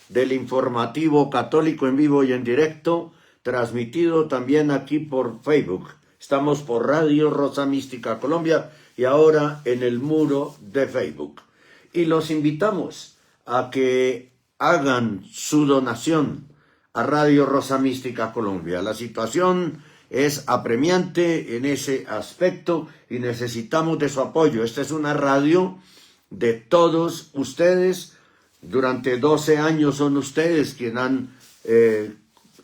del informativo católico en vivo y en directo, transmitido también aquí por Facebook. Estamos por Radio Rosa Mística Colombia y ahora en el muro de Facebook. Y los invitamos a que hagan su donación a Radio Rosa Mística Colombia. La situación es apremiante en ese aspecto y necesitamos de su apoyo. Esta es una radio de todos ustedes. Durante 12 años son ustedes quienes han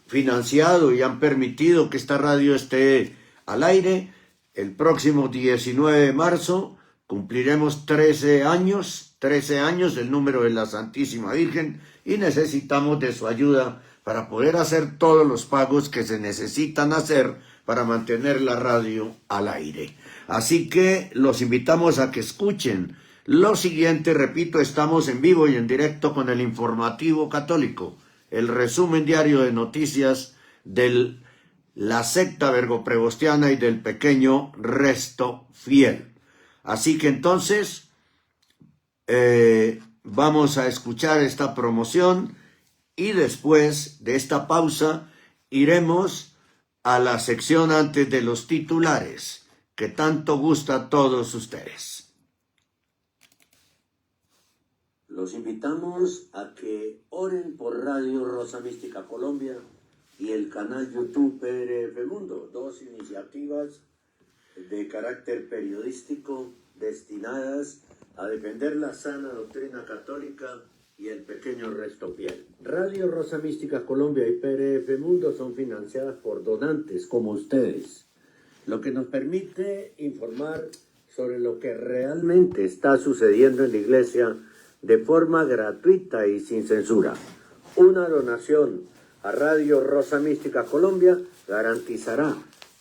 financiado y han permitido que esta radio esté al aire. El próximo 19 de marzo cumpliremos 13 años, el número de la Santísima Virgen, y necesitamos de su ayuda para poder hacer todos los pagos que se necesitan hacer para mantener la radio al aire. Así que los invitamos a que escuchen lo siguiente. Repito, estamos en vivo y en directo con el informativo católico, el resumen diario de noticias de la secta vergoprevostiana y del pequeño resto fiel. Así que entonces vamos a escuchar esta promoción y después de esta pausa iremos a la sección antes de los titulares que tanto gusta a todos ustedes. Los invitamos a que oren por Radio Rosa Mística Colombia y el canal YouTube PRF Mundo, dos iniciativas de carácter periodístico destinadas a defender la sana doctrina católica y el pequeño resto fiel. Radio Rosa Mística Colombia y PRF Mundo son financiadas por donantes como ustedes, lo que nos permite informar sobre lo que realmente está sucediendo en la Iglesia de forma gratuita y sin censura. Una donación a Radio Rosa Mística Colombia garantizará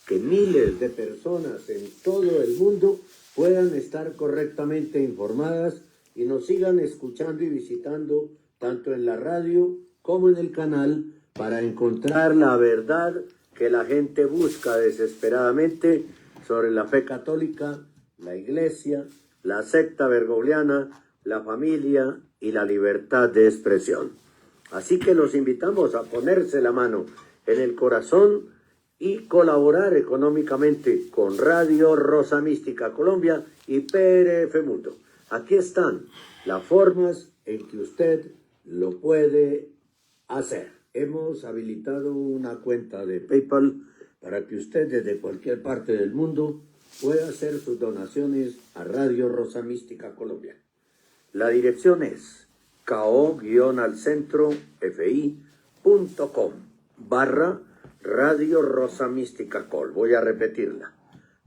que miles de personas en todo el mundo puedan estar correctamente informadas y nos sigan escuchando y visitando tanto en la radio como en el canal para encontrar la verdad que la gente busca desesperadamente sobre la fe católica, la Iglesia, la secta bergogliana, la familia y la libertad de expresión. Así que los invitamos a ponerse la mano en el corazón y colaborar económicamente con Radio Rosa Mística Colombia y PRF Mundo. Aquí están las formas en que usted lo puede hacer. Hemos habilitado una cuenta de PayPal para que usted desde cualquier parte del mundo pueda hacer sus donaciones a Radio Rosa Mística Colombia. La dirección es ko-alcentrofi.com/Radio Rosa Mística Col. Voy a repetirla.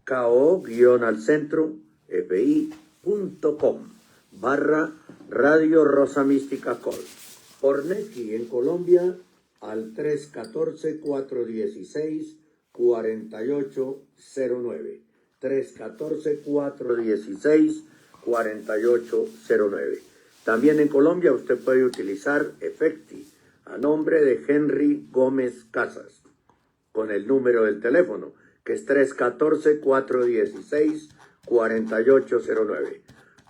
ko-alcentrofi.com/Radio Rosa Mística Col. Por Nequi en Colombia al 314-416-4809. 314-416-4809. También en Colombia usted puede utilizar Efecti a nombre de Henry Gómez Casas con el número del teléfono que es 314-416-4809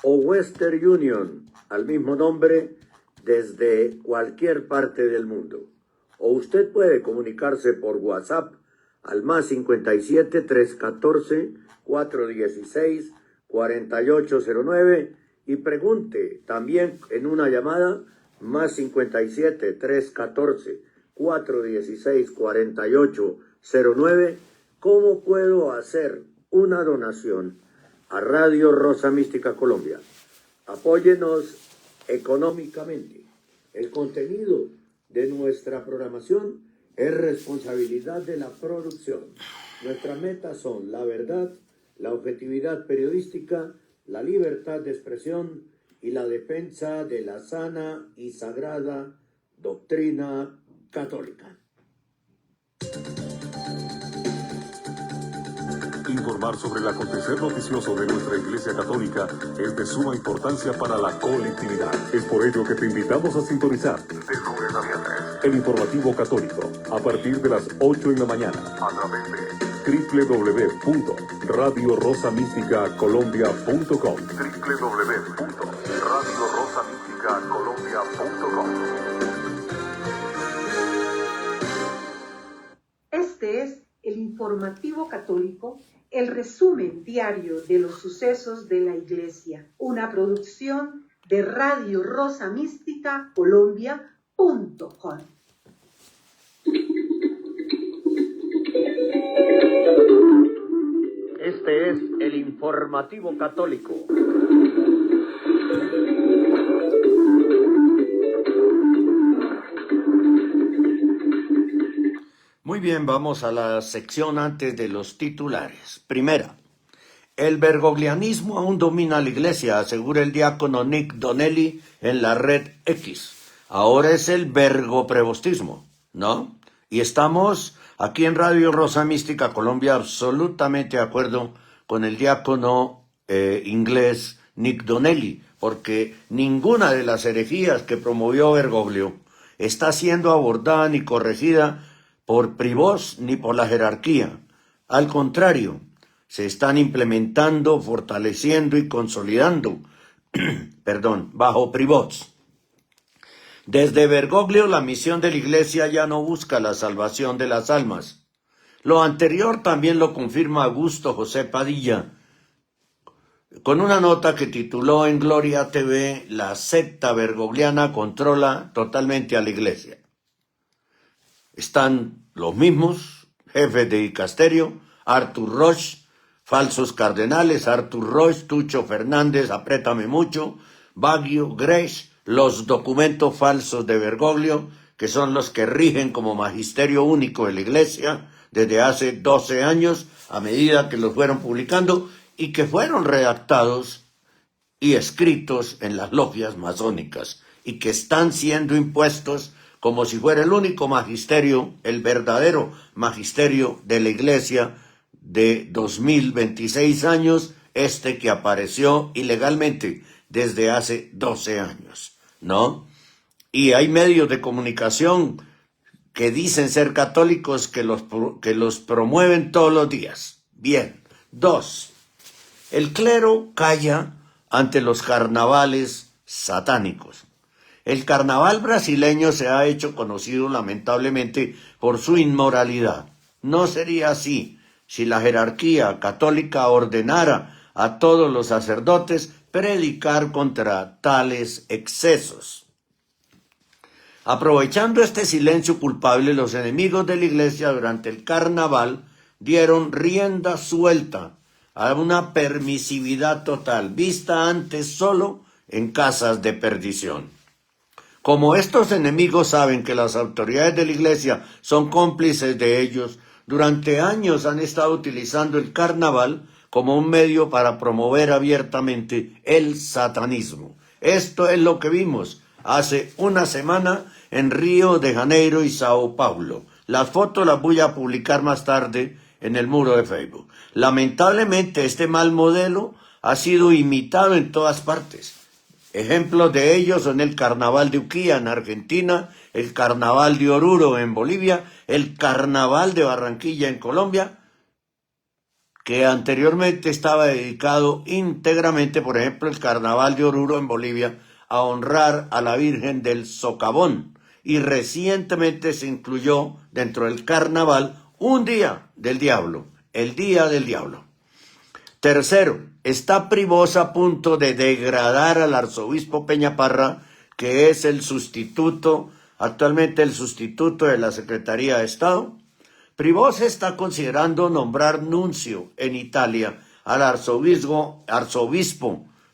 o Western Union al mismo nombre desde cualquier parte del mundo. O usted puede comunicarse por WhatsApp al más 57-314-416-4809 y pregunte también en una llamada más 57-314-416-4809 cómo puedo hacer una donación a Radio Rosa Mística Colombia. Apóyenos económicamente. El contenido de nuestra programación es responsabilidad de la producción. Nuestras metas son la verdad, la objetividad periodística, la libertad de expresión y la defensa de la sana y sagrada doctrina católica. Informar sobre el acontecer noticioso de nuestra Iglesia Católica es de suma importancia para la colectividad. Es por ello que te invitamos a sintonizar de lunes a viernes el informativo católico a partir de las 8 en la mañana a través de www.radiorosamísticacolombia.com www.radiorosamísticacolombia.com informativo católico, el resumen diario de los sucesos de la Iglesia, una producción de Radio Rosa Mística Colombia.com. Este es el informativo católico. Muy bien, vamos a la sección antes de los titulares. Primera, el bergoglianismo aún domina la iglesia, asegura el diácono Nick Donnelly en la red X. Ahora es el vergoprepostismo, ¿no? Y estamos aquí en Radio Rosa Mística Colombia absolutamente de acuerdo con el diácono inglés Nick Donnelly, porque ninguna de las herejías que promovió Bergoglio está siendo abordada ni corregida por Privós ni por la jerarquía. Al contrario, se están implementando, fortaleciendo y consolidando, bajo Privós. Desde Bergoglio, la misión de la Iglesia ya no busca la salvación de las almas. Lo anterior también lo confirma Augusto José Padilla, con una nota que tituló en Gloria TV: la secta bergogliana controla totalmente a la Iglesia. Están los mismos jefes de dicasterio, Artur Roche, falsos cardenales, Artur Roche, Tucho Fernández, apriétame mucho, Baggio, Grech, los documentos falsos de Bergoglio, que son los que rigen como magisterio único de la Iglesia desde hace 12 años, a medida que los fueron publicando y que fueron redactados y escritos en las logias masónicas y que están siendo impuestos como si fuera el único magisterio, el verdadero magisterio de la Iglesia de 2026 años, que apareció ilegalmente desde hace 12 años, ¿no? Y hay medios de comunicación que dicen ser católicos que los promueven todos los días. Bien. 2. El clero calla ante los carnavales satánicos. El carnaval brasileño se ha hecho conocido lamentablemente por su inmoralidad. No sería así si la jerarquía católica ordenara a todos los sacerdotes predicar contra tales excesos. Aprovechando este silencio culpable, los enemigos de la Iglesia durante el carnaval dieron rienda suelta a una permisividad total, vista antes solo en casas de perdición. Como estos enemigos saben que las autoridades de la Iglesia son cómplices de ellos, durante años han estado utilizando el carnaval como un medio para promover abiertamente el satanismo. Esto es lo que vimos hace una semana en Río de Janeiro y Sao Paulo. Las fotos las voy a publicar más tarde en el muro de Facebook. Lamentablemente este mal modelo ha sido imitado en todas partes. Ejemplos de ello son el Carnaval de Uquía en Argentina, el Carnaval de Oruro en Bolivia, el Carnaval de Barranquilla en Colombia, que anteriormente estaba dedicado íntegramente, por ejemplo, el Carnaval de Oruro en Bolivia, a honrar a la Virgen del Socavón, y recientemente se incluyó dentro del Carnaval un día del diablo, el Día del Diablo. Tercero, está Privós a punto de degradar al arzobispo Peñaparra, que es actualmente el sustituto de la Secretaría de Estado. Privós está considerando nombrar nuncio en Italia al arzobispo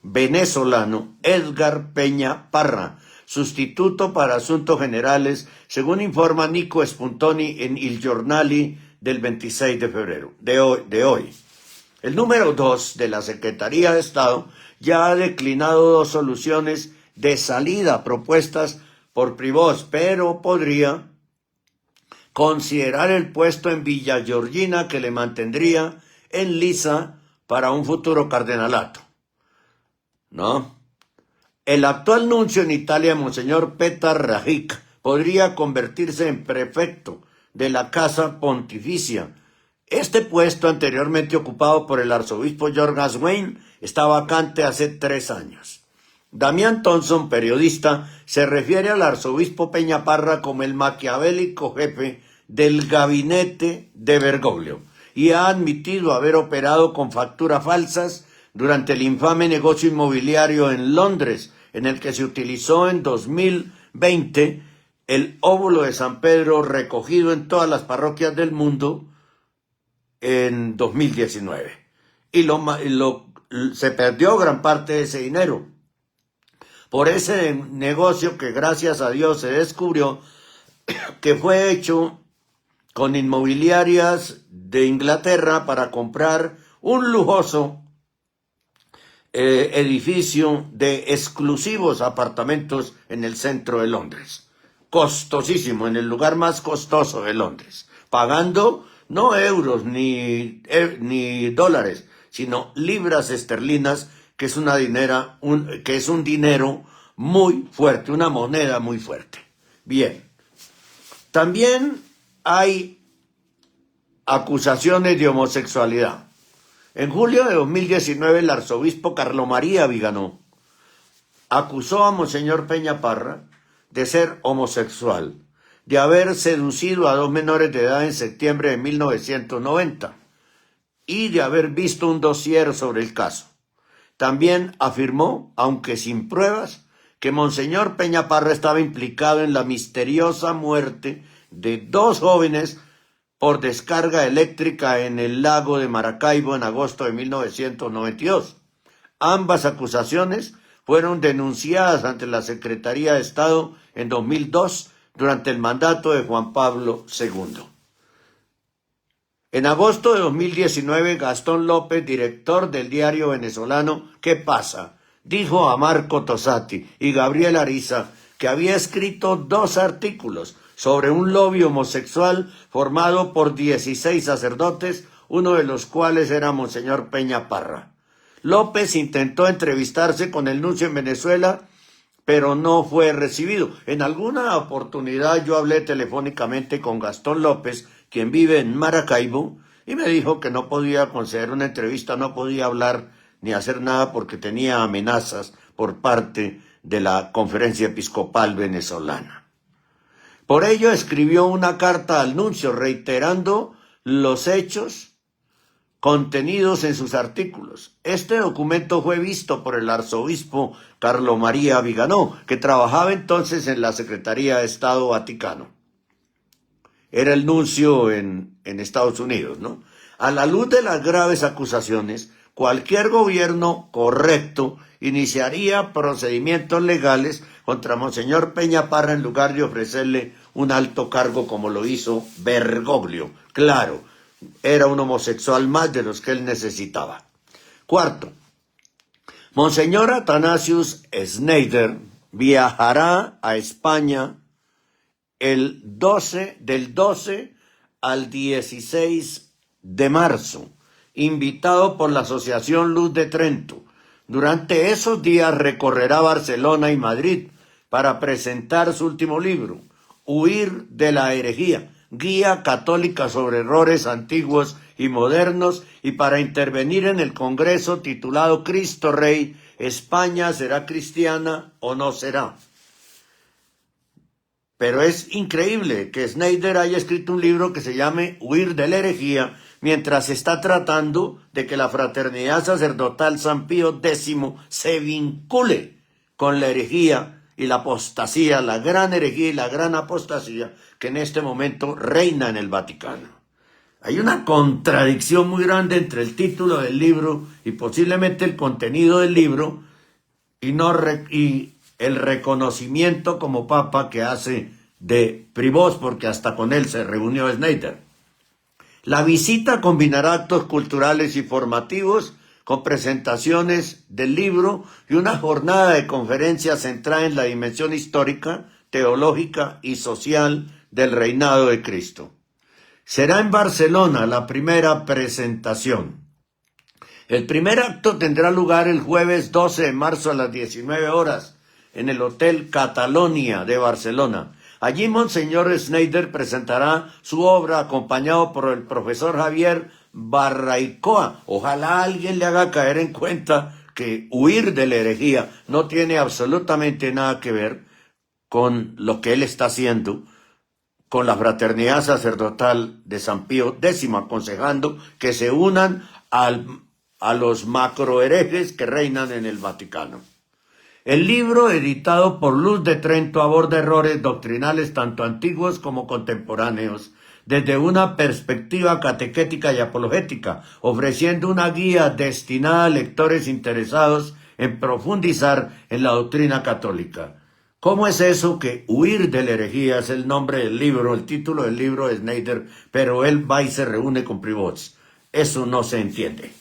venezolano Edgar Peñaparra, sustituto para asuntos generales, según informa Nico Spuntoni en Il Giornale del 26 de febrero de hoy. El número 2 de la Secretaría de Estado ya ha declinado 2 soluciones de salida propuestas por Privós, pero podría considerar el puesto en Villa Georgina, que le mantendría en lisa para un futuro cardenalato, ¿no? El actual nuncio en Italia, Monseñor Petar Rajic, podría convertirse en prefecto de la Casa Pontificia. Este puesto, anteriormente ocupado por el arzobispo George Aswin, está vacante hace 3 años. Damián Thompson, periodista, se refiere al arzobispo Peñaparra como el maquiavélico jefe del gabinete de Bergoglio. y ha admitido haber operado con facturas falsas durante el infame negocio inmobiliario en Londres, en el que se utilizó en 2020 el óvulo de San Pedro recogido en todas las parroquias del mundo en 2019. Y se perdió gran parte de ese dinero. Por ese negocio que gracias a Dios se descubrió que fue hecho con inmobiliarias de Inglaterra para comprar un lujoso edificio de exclusivos apartamentos en el centro de Londres. Costosísimo, en el lugar más costoso de Londres, pagando no euros ni dólares, sino libras esterlinas, que es un dinero muy fuerte, una moneda muy fuerte. Bien, también hay acusaciones de homosexualidad. En julio de 2019, el arzobispo Carlo María Viganò acusó a Monseñor Peña Parra de ser homosexual, de haber seducido a 2 menores de edad en septiembre de 1990 y de haber visto un dossier sobre el caso. También afirmó, aunque sin pruebas, que Monseñor Peña Parra estaba implicado en la misteriosa muerte de 2 jóvenes por descarga eléctrica en el lago de Maracaibo en agosto de 1992. Ambas acusaciones fueron denunciadas ante la Secretaría de Estado en 2002 durante el mandato de Juan Pablo II. En agosto de 2019, Gastón López, director del diario venezolano ¿Qué pasa?, dijo a Marco Tosati y Gabriel Ariza que había escrito 2 artículos sobre un lobby homosexual formado por 16 sacerdotes, uno de los cuales era Monseñor Peña Parra. López intentó entrevistarse con el nuncio en Venezuela, pero no fue recibido. En alguna oportunidad yo hablé telefónicamente con Gastón López, quien vive en Maracaibo, y me dijo que no podía conceder una entrevista, no podía hablar ni hacer nada porque tenía amenazas por parte de la Conferencia Episcopal Venezolana. Por ello escribió una carta al nuncio reiterando los hechos contenidos en sus artículos. Este documento fue visto por el arzobispo Carlo María Viganò, que trabajaba entonces en la Secretaría de Estado Vaticano. Era el nuncio en Estados Unidos, ¿no? A la luz de las graves acusaciones, cualquier gobierno correcto iniciaría procedimientos legales contra Monseñor Peña Parra en lugar de ofrecerle un alto cargo como lo hizo Bergoglio. Claro, era un homosexual más de los que él necesitaba. Cuarto, Monseñor Athanasius Schneider viajará a España del 12 al 16 de marzo, invitado por la Asociación Luz de Trento. Durante esos días recorrerá Barcelona y Madrid para presentar su último libro, Huir de la herejía, guía católica sobre errores antiguos y modernos, y para intervenir en el congreso titulado Cristo Rey, ¿España será cristiana o no será? Pero es increíble que Schneider haya escrito un libro que se llame Huir de la herejía, mientras está tratando de que la fraternidad sacerdotal San Pío X se vincule con la herejía y la apostasía, la gran herejía y la gran apostasía que en este momento reina en el Vaticano. Hay una contradicción muy grande entre el título del libro y posiblemente el contenido del libro y el reconocimiento como papa que hace de Privós, porque hasta con él se reunió Schneider. La visita combinará actos culturales y formativos con presentaciones del libro y una jornada de conferencias centrada en la dimensión histórica, teológica y social del reinado de Cristo. Será en Barcelona la primera presentación. El primer acto tendrá lugar el jueves 12 de marzo a las 19 horas en el Hotel Catalonia de Barcelona. Allí Monseñor Schneider presentará su obra acompañado por el profesor Javier Barraicoa. Ojalá alguien le haga caer en cuenta que huir de la herejía no tiene absolutamente nada que ver con lo que él está haciendo, con la fraternidad sacerdotal de San Pío X, aconsejando que se unan a los macroherejes que reinan en el Vaticano. El libro, editado por Luz de Trento, aborda errores doctrinales tanto antiguos como contemporáneos, desde una perspectiva catequética y apologética, ofreciendo una guía destinada a lectores interesados en profundizar en la doctrina católica. ¿Cómo es eso que Huir de la herejía es el nombre del libro, el título del libro de Schneider, pero él va y se reúne con Privots? Eso no se entiende.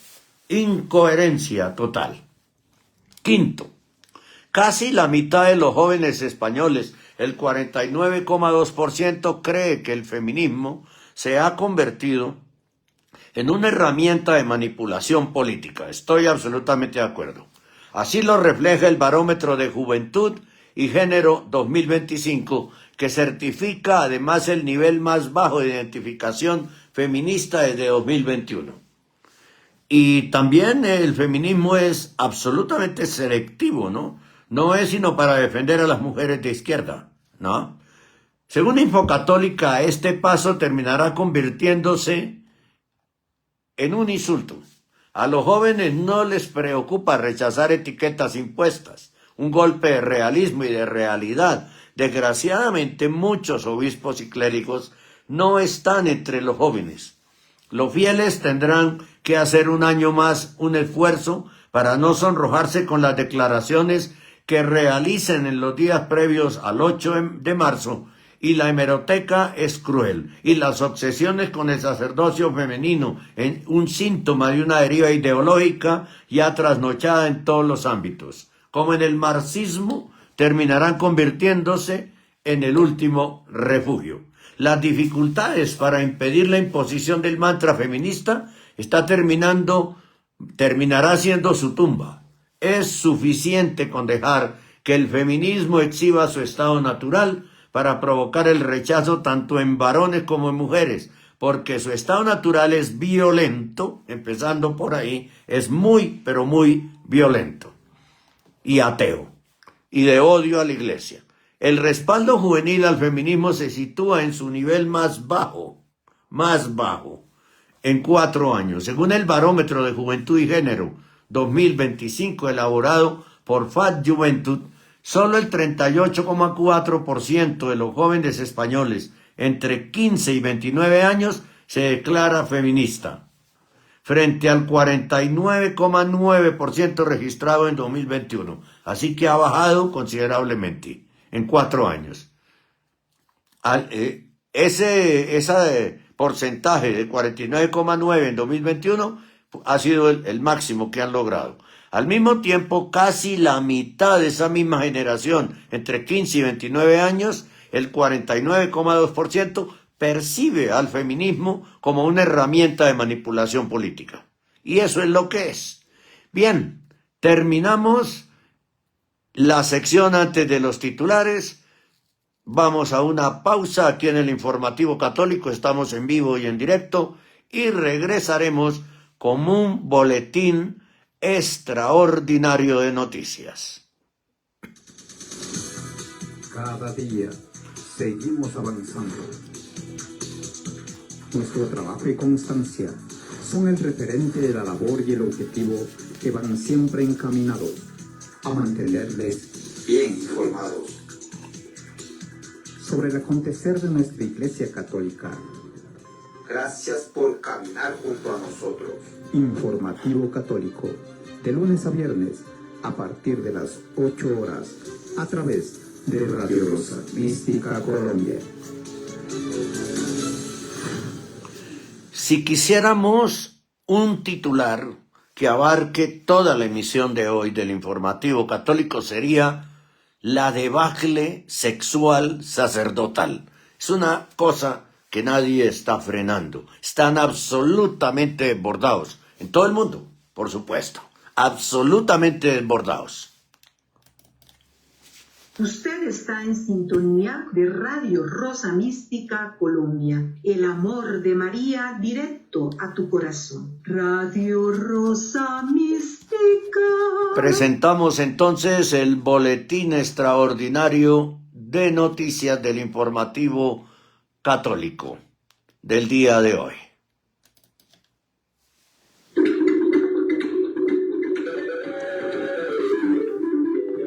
Incoherencia total. Quinto, casi la mitad de los jóvenes españoles, el 49,2%, cree que el feminismo se ha convertido en una herramienta de manipulación política. Estoy absolutamente de acuerdo. Así lo refleja el Barómetro de Juventud y Género 2025, que certifica además el nivel más bajo de identificación feminista desde 2021. Y también el feminismo es absolutamente selectivo, ¿no? No es sino para defender a las mujeres de izquierda, ¿no? Según Infocatólica, este paso terminará convirtiéndose en un insulto. A los jóvenes no les preocupa rechazar etiquetas impuestas, un golpe de realismo y de realidad. Desgraciadamente, muchos obispos y clérigos no están entre los jóvenes. Los fieles tendrán que hacer un año más un esfuerzo para no sonrojarse con las declaraciones que realicen en los días previos al 8 de marzo, y la hemeroteca es cruel, y las obsesiones con el sacerdocio femenino, en un síntoma de una deriva ideológica ya trasnochada en todos los ámbitos, como en el marxismo, terminarán convirtiéndose en el último refugio. Las dificultades para impedir la imposición del mantra feminista terminará siendo su tumba. Es suficiente con dejar que el feminismo exhiba su estado natural para provocar el rechazo tanto en varones como en mujeres, porque su estado natural es violento, empezando por ahí, es muy, pero muy violento, y ateo, y de odio a la Iglesia. El respaldo juvenil al feminismo se sitúa en su nivel más bajo, en 4 años, según el Barómetro de Juventud y Género 2025, elaborado por FAT Juventud. Solo el 38,4% de los jóvenes españoles entre 15 y 29 años se declara feminista, frente al 49,9% registrado en 2021. Así que ha bajado considerablemente en 4 años. Ese porcentaje de 49,9 en 2021 ha sido el máximo que han logrado. Al mismo tiempo, casi la mitad de esa misma generación, entre 15 y 29 años, el 49,2%, percibe al feminismo como una herramienta de manipulación política. Y eso es lo que es. Bien, terminamos la sección antes de los titulares. Vamos a una pausa aquí en el Informativo Católico. Estamos en vivo y en directo y regresaremos con un boletín extraordinario de noticias. Cada día seguimos avanzando. Nuestro trabajo y constancia son el referente de la labor y el objetivo que van siempre encaminados a mantenerles bien informados sobre el acontecer de nuestra Iglesia Católica. Gracias por caminar junto a nosotros. Informativo Católico, de lunes a viernes, a partir de las 8 horas, a través de Radio Rosa Mística Colombia. Si quisiéramos un titular que abarque toda la emisión de hoy del Informativo Católico, sería la debacle sexual sacerdotal. Es una cosa que nadie está frenando. Están absolutamente desbordados. En todo el mundo, por supuesto. Absolutamente desbordados. Usted está en sintonía de Radio Rosa Mística Colombia. El amor de María directo a tu corazón. Radio Rosa Mística. Presentamos entonces el boletín extraordinario de noticias del Informativo católico del día de hoy.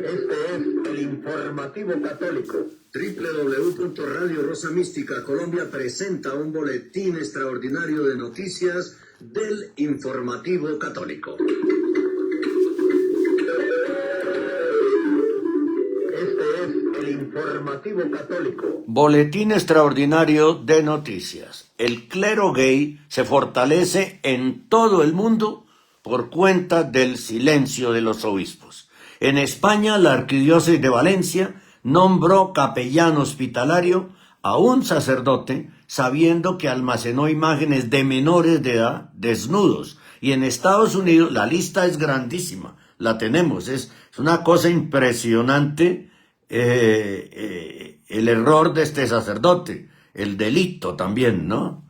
Este es el informativo católico. www.radio Rosa Mística Colombia presenta un boletín extraordinario de noticias del informativo católico. Este es el informativo católico. Boletín extraordinario de noticias. El clero gay se fortalece en todo el mundo por cuenta del silencio de los obispos. En España, la Arquidiócesis de Valencia nombró capellán hospitalario a un sacerdote sabiendo que almacenó imágenes de menores de edad desnudos. Y en Estados Unidos la lista es grandísima, la tenemos, es una cosa impresionante el error de este sacerdote, el delito también, ¿no?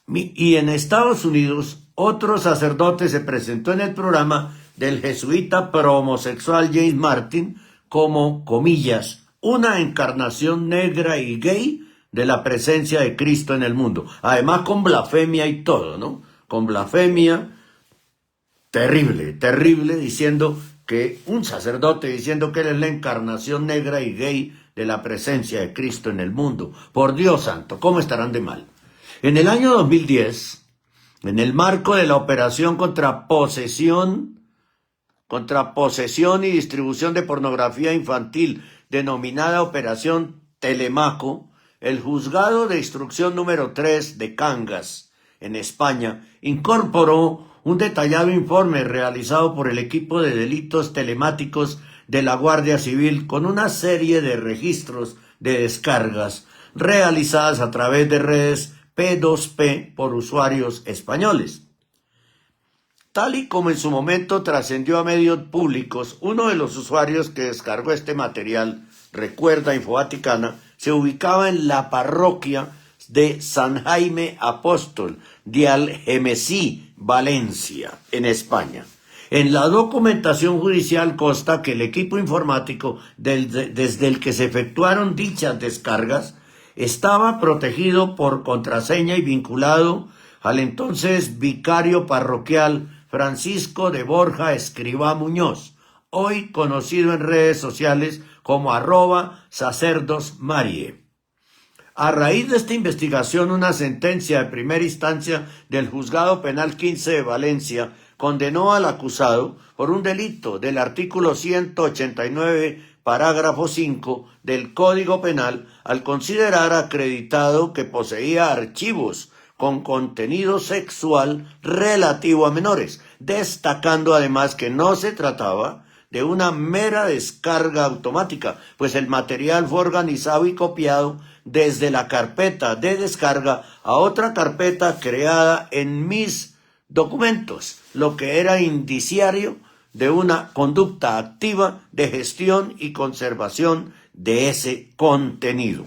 Y en Estados Unidos otro sacerdote se presentó en el programa del jesuita pro-homosexual James Martin como, comillas, una encarnación negra y gay de la presencia de Cristo en el mundo. Además con blasfemia y todo, ¿no? Con blasfemia terrible, diciendo que un sacerdote diciendo que él es la encarnación negra y gay de la presencia de Cristo en el mundo. Por Dios santo, ¿cómo estarán de mal? En el año 2010, en el marco de la operación contra posesión y distribución de pornografía infantil, denominada Operación Telemaco, el juzgado de instrucción número 3 de Cangas, en España, incorporó un detallado informe realizado por el equipo de delitos telemáticos de la Guardia Civil con una serie de registros de descargas realizadas a través de redes P2P por usuarios españoles. Tal y como en su momento trascendió a medios públicos, uno de los usuarios que descargó este material, recuerda Infovaticana, se ubicaba en la parroquia de San Jaime Apóstol de Algemesí, Valencia, en España. En la documentación judicial consta que el equipo informático desde el que se efectuaron dichas descargas estaba protegido por contraseña y vinculado al entonces vicario parroquial Francisco de Borja Escribá Muñoz, hoy conocido en redes sociales como @sacerdosmarie. A raíz de esta investigación, una sentencia de primera instancia del Juzgado Penal 15 de Valencia condenó al acusado por un delito del artículo 189, parágrafo 5 del Código Penal, al considerar acreditado que poseía archivos con contenido sexual relativo a menores, destacando además que no se trataba de una mera descarga automática, pues el material fue organizado y copiado desde la carpeta de descarga a otra carpeta creada en mis documentos, lo que era indiciario de una conducta activa de gestión y conservación de ese contenido.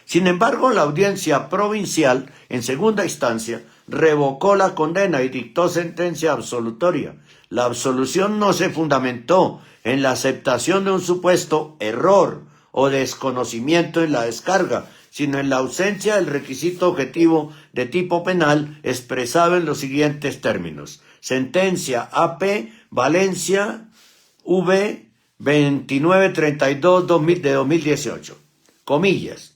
Sin embargo, la audiencia provincial, en segunda instancia, revocó la condena y dictó sentencia absolutoria. La absolución no se fundamentó en la aceptación de un supuesto error o desconocimiento en la descarga, sino en la ausencia del requisito objetivo de tipo penal expresado en los siguientes términos. Sentencia AP Valencia V 2932 de 2018. Comillas.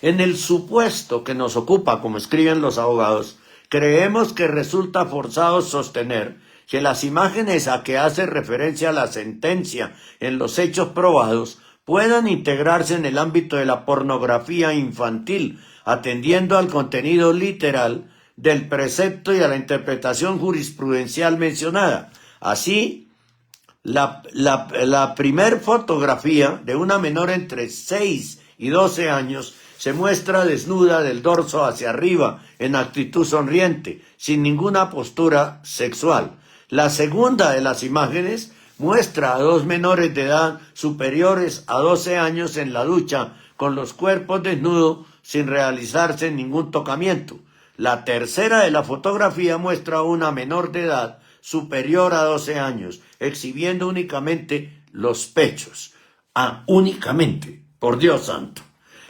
En el supuesto que nos ocupa, como escriben los abogados, creemos que resulta forzado sostener que las imágenes a que hace referencia la sentencia en los hechos probados puedan integrarse en el ámbito de la pornografía infantil, atendiendo al contenido literal del precepto y a la interpretación jurisprudencial mencionada. Así, la primer fotografía de una menor entre 6 y 12 años se muestra desnuda del dorso hacia arriba, en actitud sonriente, sin ninguna postura sexual. La segunda de las imágenes muestra a dos menores de edad superiores a 12 años en la ducha, con los cuerpos desnudos, sin realizarse ningún tocamiento. La tercera de la fotografía muestra a una menor de edad superior a 12 años, exhibiendo únicamente los pechos. Únicamente, por Dios santo.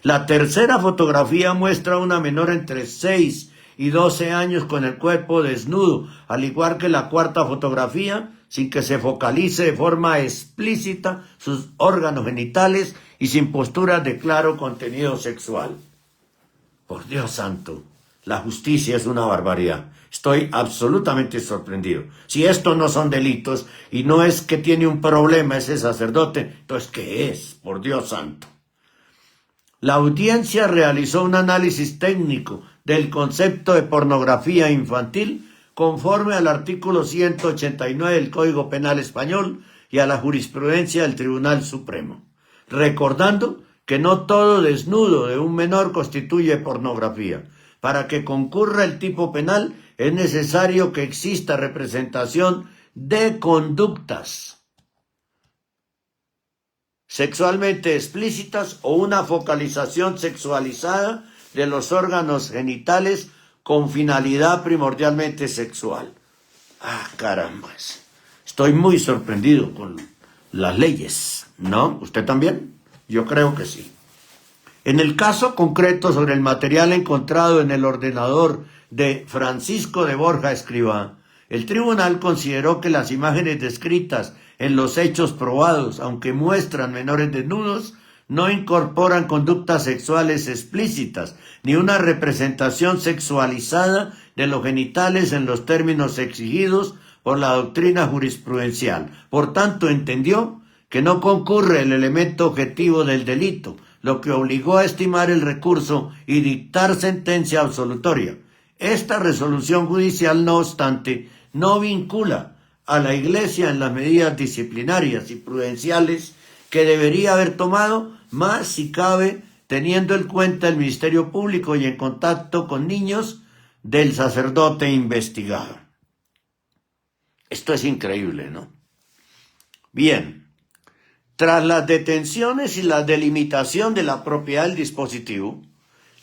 La tercera fotografía muestra a una menor entre 6 y 12 años con el cuerpo desnudo, al igual que la cuarta fotografía, sin que se focalice de forma explícita sus órganos genitales y sin posturas de claro contenido sexual. Por Dios santo, la justicia es una barbaridad. Estoy absolutamente sorprendido. Si estos no son delitos y no es que tiene un problema ese sacerdote, entonces ¿qué es? Por Dios santo. La audiencia realizó un análisis técnico del concepto de pornografía infantil conforme al artículo 189 del Código Penal Español y a la jurisprudencia del Tribunal Supremo, recordando que no todo desnudo de un menor constituye pornografía. Para que concurra el tipo penal es necesario que exista representación de conductas sexualmente explícitas o una focalización sexualizada de los órganos genitales con finalidad primordialmente sexual. Ah, caramba. Estoy muy sorprendido con las leyes, ¿no? ¿Usted también? Yo creo que sí. En el caso concreto sobre el material encontrado en el ordenador de Francisco de Borja Escrivá, el tribunal consideró que las imágenes descritas en los hechos probados, aunque muestran menores desnudos, no incorporan conductas sexuales explícitas, ni una representación sexualizada de los genitales en los términos exigidos por la doctrina jurisprudencial. Por tanto, entendió que no concurre el elemento objetivo del delito, lo que obligó a estimar el recurso y dictar sentencia absolutoria. Esta resolución judicial, no obstante, no vincula a la Iglesia en las medidas disciplinarias y prudenciales que debería haber tomado, más si cabe, teniendo en cuenta el Ministerio Público y en contacto con niños del sacerdote investigado. Esto es increíble, ¿no? Bien, tras las detenciones y la delimitación de la propiedad del dispositivo,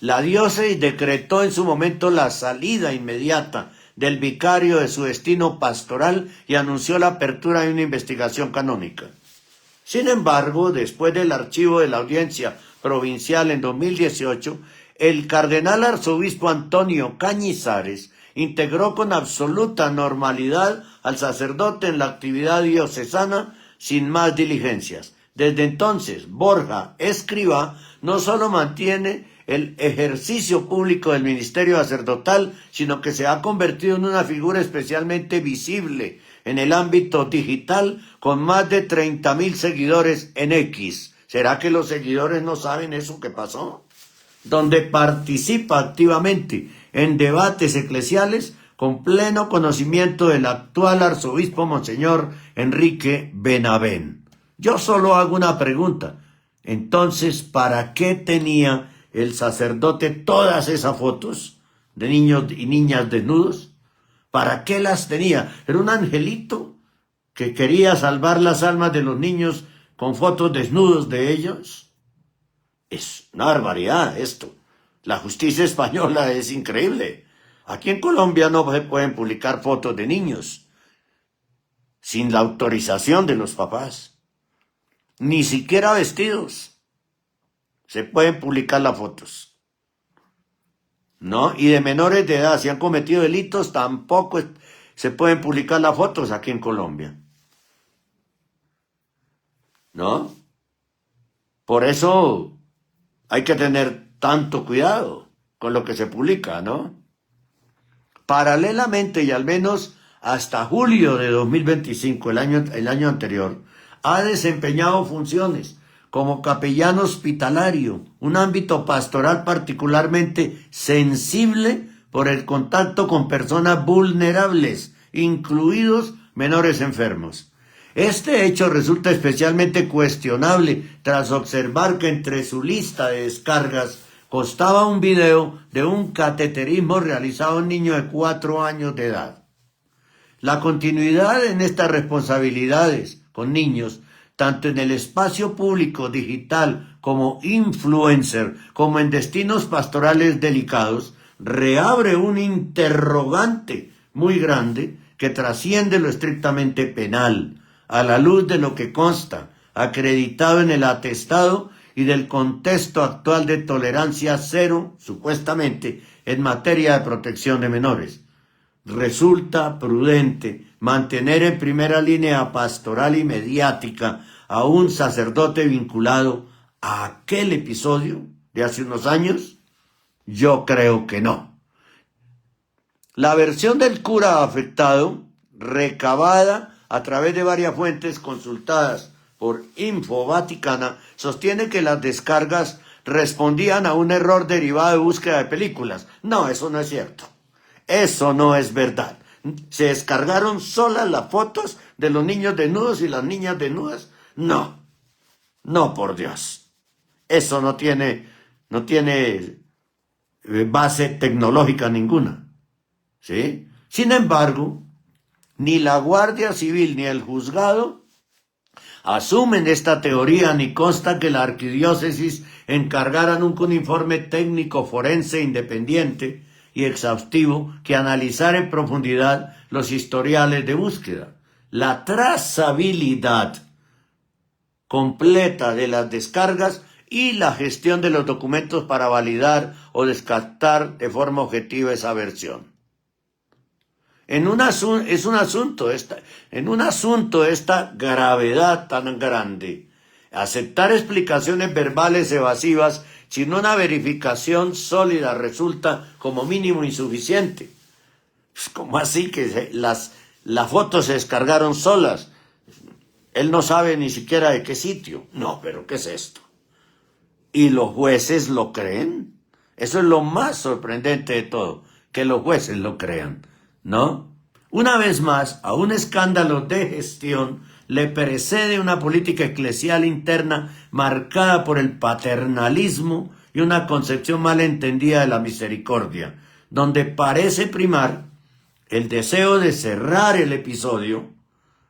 la diócesis decretó en su momento la salida inmediata del vicario de su destino pastoral y anunció la apertura de una investigación canónica. Sin embargo, después del archivo de la audiencia provincial en 2018, el cardenal arzobispo Antonio Cañizares integró con absoluta normalidad al sacerdote en la actividad diocesana sin más diligencias. Desde entonces, Borja Escrivá no solo mantiene el ejercicio público del ministerio sacerdotal, sino que se ha convertido en una figura especialmente visible en el ámbito digital, con más de 30,000 seguidores en X. ¿Será que los seguidores no saben eso que pasó? Donde participa activamente en debates eclesiales con pleno conocimiento del actual arzobispo Monseñor Enrique Benavén. Yo solo hago una pregunta. Entonces, ¿para qué tenía el sacerdote todas esas fotos de niños y niñas desnudos? ¿Para qué las tenía? Era un angelito que quería salvar las almas de los niños con fotos desnudos de ellos. Es una barbaridad esto. La justicia española es increíble. Aquí en Colombia no se pueden publicar fotos de niños sin la autorización de los papás. Ni siquiera vestidos se pueden publicar las fotos. ¿No? Y de menores de edad, si han cometido delitos, tampoco se pueden publicar las fotos aquí en Colombia. ¿No? Por eso hay que tener tanto cuidado con lo que se publica, ¿no? Paralelamente, y al menos hasta julio de 2025, el año anterior, ha desempeñado funciones como capellán hospitalario, un ámbito pastoral particularmente sensible por el contacto con personas vulnerables, incluidos menores enfermos. Este hecho resulta especialmente cuestionable tras observar que entre su lista de descargas constaba un video de un cateterismo realizado a un niño de 4 años de edad. La continuidad en estas responsabilidades con niños, tanto en el espacio público digital como influencer, como en destinos pastorales delicados, reabre un interrogante muy grande que trasciende lo estrictamente penal, a la luz de lo que consta, acreditado en el atestado y del contexto actual de tolerancia cero, supuestamente, en materia de protección de menores. Resulta prudente mantener en primera línea pastoral y mediática a un sacerdote vinculado a aquel episodio de hace unos años. Yo creo que no. La versión del cura afectado, recabada a través de varias fuentes consultadas por Info Vaticana, sostiene que las descargas respondían a un error derivado de búsqueda de películas. No, eso no es cierto. Eso no es verdad. ¿Se descargaron solas las fotos de los niños desnudos y las niñas desnudas? No. No, por Dios. Eso no tiene base tecnológica ninguna. ¿Sí? Sin embargo, ni la Guardia Civil ni el juzgado asumen esta teoría, ni consta que la arquidiócesis encargara nunca un informe técnico forense independiente y exhaustivo que analizara en profundidad los historiales de búsqueda. La trazabilidad completa de las descargas y la gestión de los documentos para validar o descartar de forma objetiva esa versión. En un asunto de esta gravedad tan grande, aceptar explicaciones verbales evasivas sin una verificación sólida resulta como mínimo insuficiente. ¿Cómo así que las fotos se descargaron solas? Él no sabe ni siquiera de qué sitio. No, pero ¿qué es esto? ¿Y los jueces lo creen? Eso es lo más sorprendente de todo, que los jueces lo crean, ¿no? Una vez más, a un escándalo de gestión le precede una política eclesial interna marcada por el paternalismo y una concepción mal entendida de la misericordia, donde parece primar el deseo de cerrar el episodio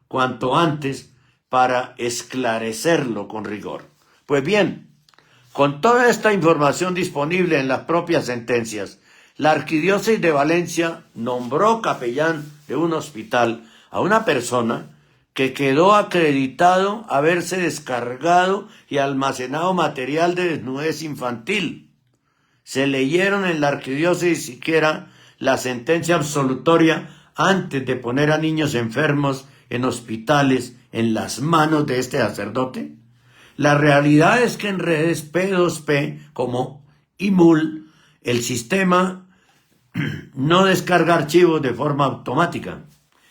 cuanto antes para esclarecerlo con rigor. Pues bien, con toda esta información disponible en las propias sentencias, la Arquidiócesis de Valencia nombró capellán de un hospital a una persona que quedó acreditado haberse descargado y almacenado material de desnudez infantil. Se leyeron en la arquidiócesis siquiera la sentencia absolutoria antes de poner a niños enfermos en hospitales en las manos de este sacerdote. La realidad es que en redes P2P como IMUL, el sistema no descarga archivos de forma automática.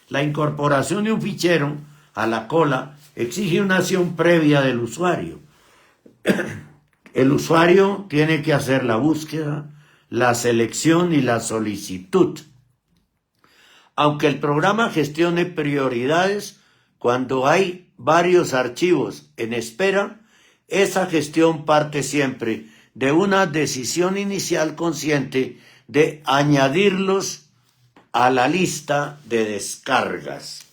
La incorporación de un fichero a la cola exige una acción previa del usuario. El usuario tiene que hacer la búsqueda, la selección y la solicitud. Aunque el programa gestione prioridades, cuando hay varios archivos en espera, esa gestión parte siempre de una decisión inicial consciente de añadirlos a la lista de descargas.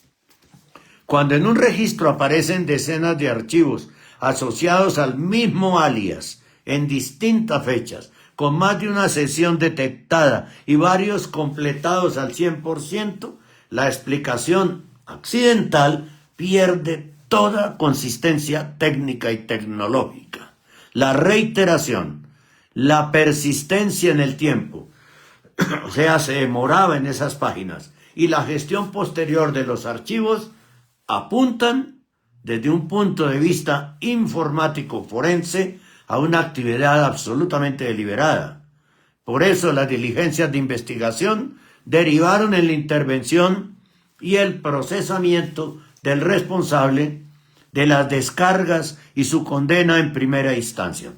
Cuando en un registro aparecen decenas de archivos asociados al mismo alias en distintas fechas, con más de una sesión detectada y varios completados al 100%, la explicación accidental pierde toda consistencia técnica y tecnológica. La reiteración, la persistencia en el tiempo, o sea, se demoraba en esas páginas, y la gestión posterior de los archivos apuntan desde un punto de vista informático forense a una actividad absolutamente deliberada. Por eso las diligencias de investigación derivaron en la intervención y el procesamiento del responsable de las descargas y su condena en primera instancia.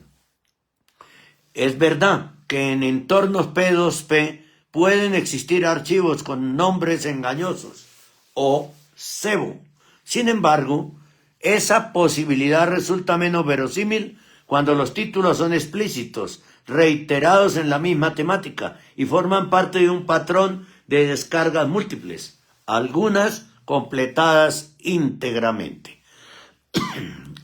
Es verdad que en entornos P2P pueden existir archivos con nombres engañosos o cebo. Sin embargo, esa posibilidad resulta menos verosímil cuando los títulos son explícitos, reiterados en la misma temática y forman parte de un patrón de descargas múltiples, algunas completadas íntegramente.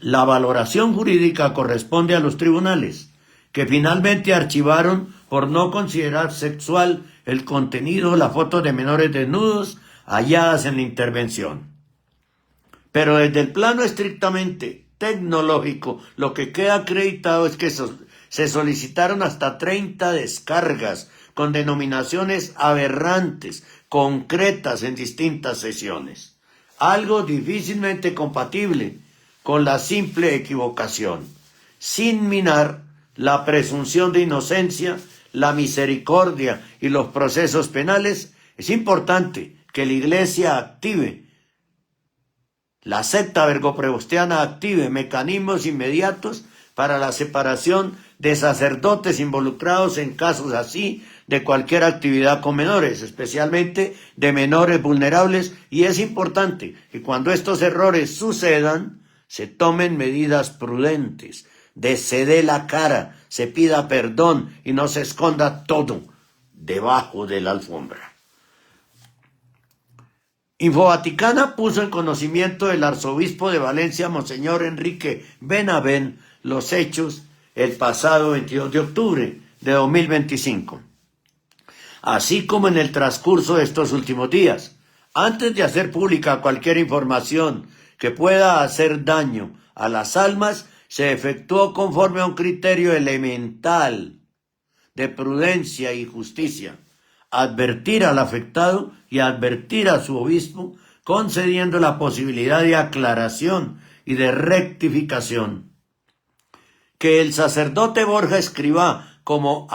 La valoración jurídica corresponde a los tribunales, que finalmente archivaron por no considerar sexual el contenido, las fotos de menores desnudos halladas en la intervención. Pero desde el plano estrictamente tecnológico, lo que queda acreditado es que se solicitaron hasta 30 descargas con denominaciones aberrantes, concretas en distintas sesiones. Algo difícilmente compatible con la simple equivocación, sin minar la presunción de inocencia, la misericordia y los procesos penales. Es importante que la Iglesia active, la secta vergoprevostiana active mecanismos inmediatos para la separación de sacerdotes involucrados en casos así de cualquier actividad con menores, especialmente de menores vulnerables, y es importante que cuando estos errores sucedan, se tomen medidas prudentes, se dé la cara, se pida perdón y no se esconda todo debajo de la alfombra. Infovaticana puso en conocimiento del arzobispo de Valencia, Monseñor Enrique Benavent, los hechos el pasado 22 de octubre de 2025. Así como en el transcurso de estos últimos días, antes de hacer pública cualquier información que pueda hacer daño a las almas, se efectuó conforme a un criterio elemental de prudencia y justicia, advertir al afectado y advertir a su obispo, concediendo la posibilidad de aclaración y de rectificación. Que el sacerdote Borja Escribá, como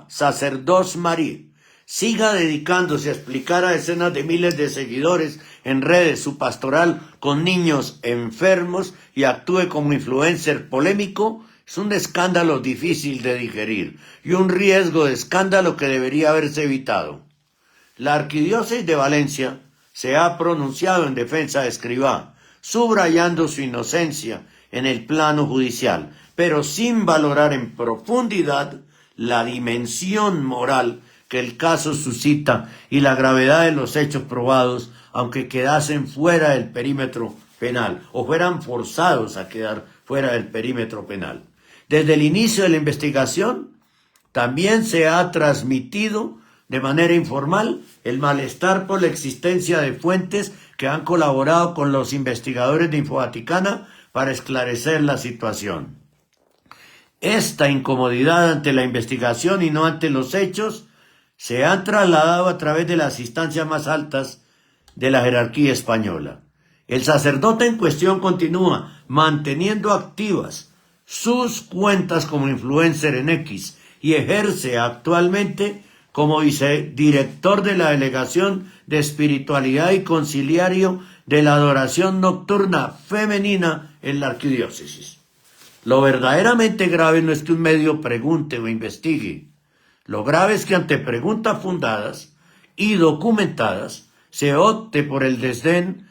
@sacerdosmaría, siga dedicándose a explicar a decenas de miles de seguidores en redes su pastoral con niños enfermos y actúe como influencer polémico, es un escándalo difícil de digerir y un riesgo de escándalo que debería haberse evitado. La Arquidiócesis de Valencia se ha pronunciado en defensa de Escribá, subrayando su inocencia en el plano judicial, pero sin valorar en profundidad la dimensión moral que el caso suscita y la gravedad de los hechos probados, aunque quedasen fuera del perímetro penal o fueran forzados a quedar fuera del perímetro penal. Desde el inicio de la investigación, también se ha transmitido de manera informal el malestar por la existencia de fuentes que han colaborado con los investigadores de Infovaticana para esclarecer la situación. Esta incomodidad ante la investigación y no ante los hechos se han trasladado a través de las instancias más altas de la jerarquía española. El sacerdote en cuestión continúa manteniendo activas sus cuentas como influencer en X y ejerce actualmente como vicedirector de la Delegación de Espiritualidad y Conciliario de la Adoración Nocturna Femenina en la Arquidiócesis. Lo verdaderamente grave no es que un medio pregunte o investigue. Lo grave es que ante preguntas fundadas y documentadas se opte por el desdén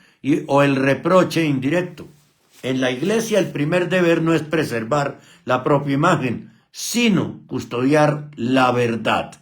o el reproche indirecto. En la Iglesia el primer deber no es preservar la propia imagen, sino custodiar la verdad.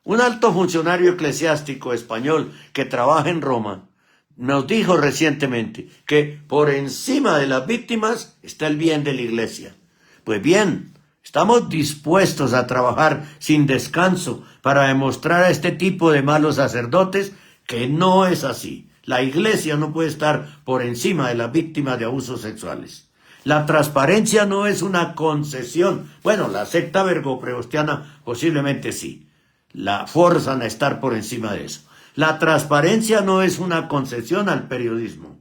Un alto funcionario eclesiástico español que trabaja en Roma nos dijo recientemente que por encima de las víctimas está el bien de la Iglesia. Pues bien, estamos dispuestos a trabajar sin descanso para demostrar a este tipo de malos sacerdotes que no es así. La Iglesia no puede estar por encima de las víctimas de abusos sexuales. La transparencia no es una concesión. Bueno, la secta vergoprevostiana posiblemente sí. La forzan a estar por encima de eso. La transparencia no es una concesión al periodismo,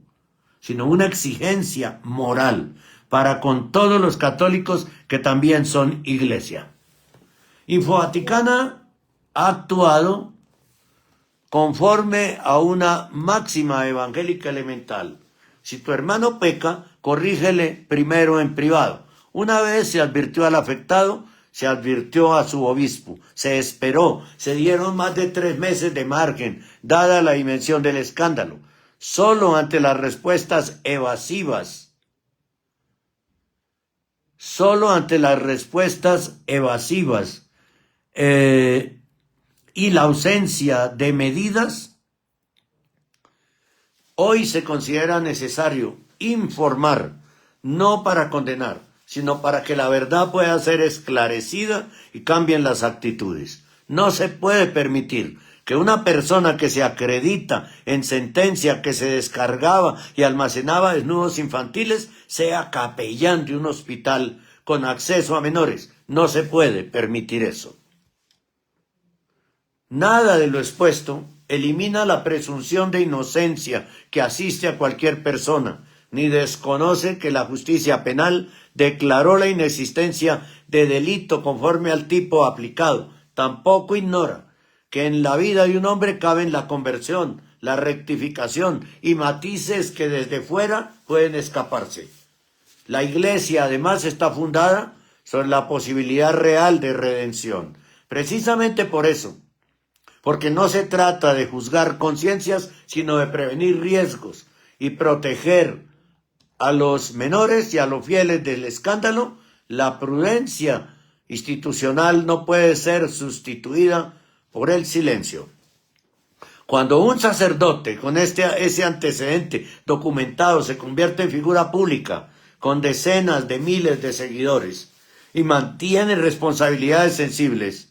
sino una exigencia moral para con todos los católicos que también son Iglesia. Infovaticana ha actuado conforme a una máxima evangélica elemental. Si tu hermano peca, corrígele primero en privado. Una vez se advirtió al afectado, se advirtió a su obispo, se esperó, se dieron más de 3 meses de margen, dada la dimensión del escándalo. Solo ante las respuestas evasivas, y la ausencia de medidas, hoy se considera necesario informar, no para condenar, sino para que la verdad pueda ser esclarecida y cambien las actitudes. No se puede permitir que una persona que se acredita en sentencia que se descargaba y almacenaba desnudos infantiles sea capellán de un hospital con acceso a menores. No se puede permitir eso. Nada de lo expuesto elimina la presunción de inocencia que asiste a cualquier persona, ni desconoce que la justicia penal declaró la inexistencia de delito conforme al tipo aplicado. Tampoco ignora que en la vida de un hombre caben la conversión, la rectificación y matices que desde fuera pueden escaparse. La Iglesia además está fundada sobre la posibilidad real de redención. Precisamente por eso, porque no se trata de juzgar conciencias, sino de prevenir riesgos y proteger a los menores y a los fieles del escándalo, la prudencia institucional no puede ser sustituida por el silencio. Cuando un sacerdote con ese antecedente documentado se convierte en figura pública con decenas de miles de seguidores y mantiene responsabilidades sensibles,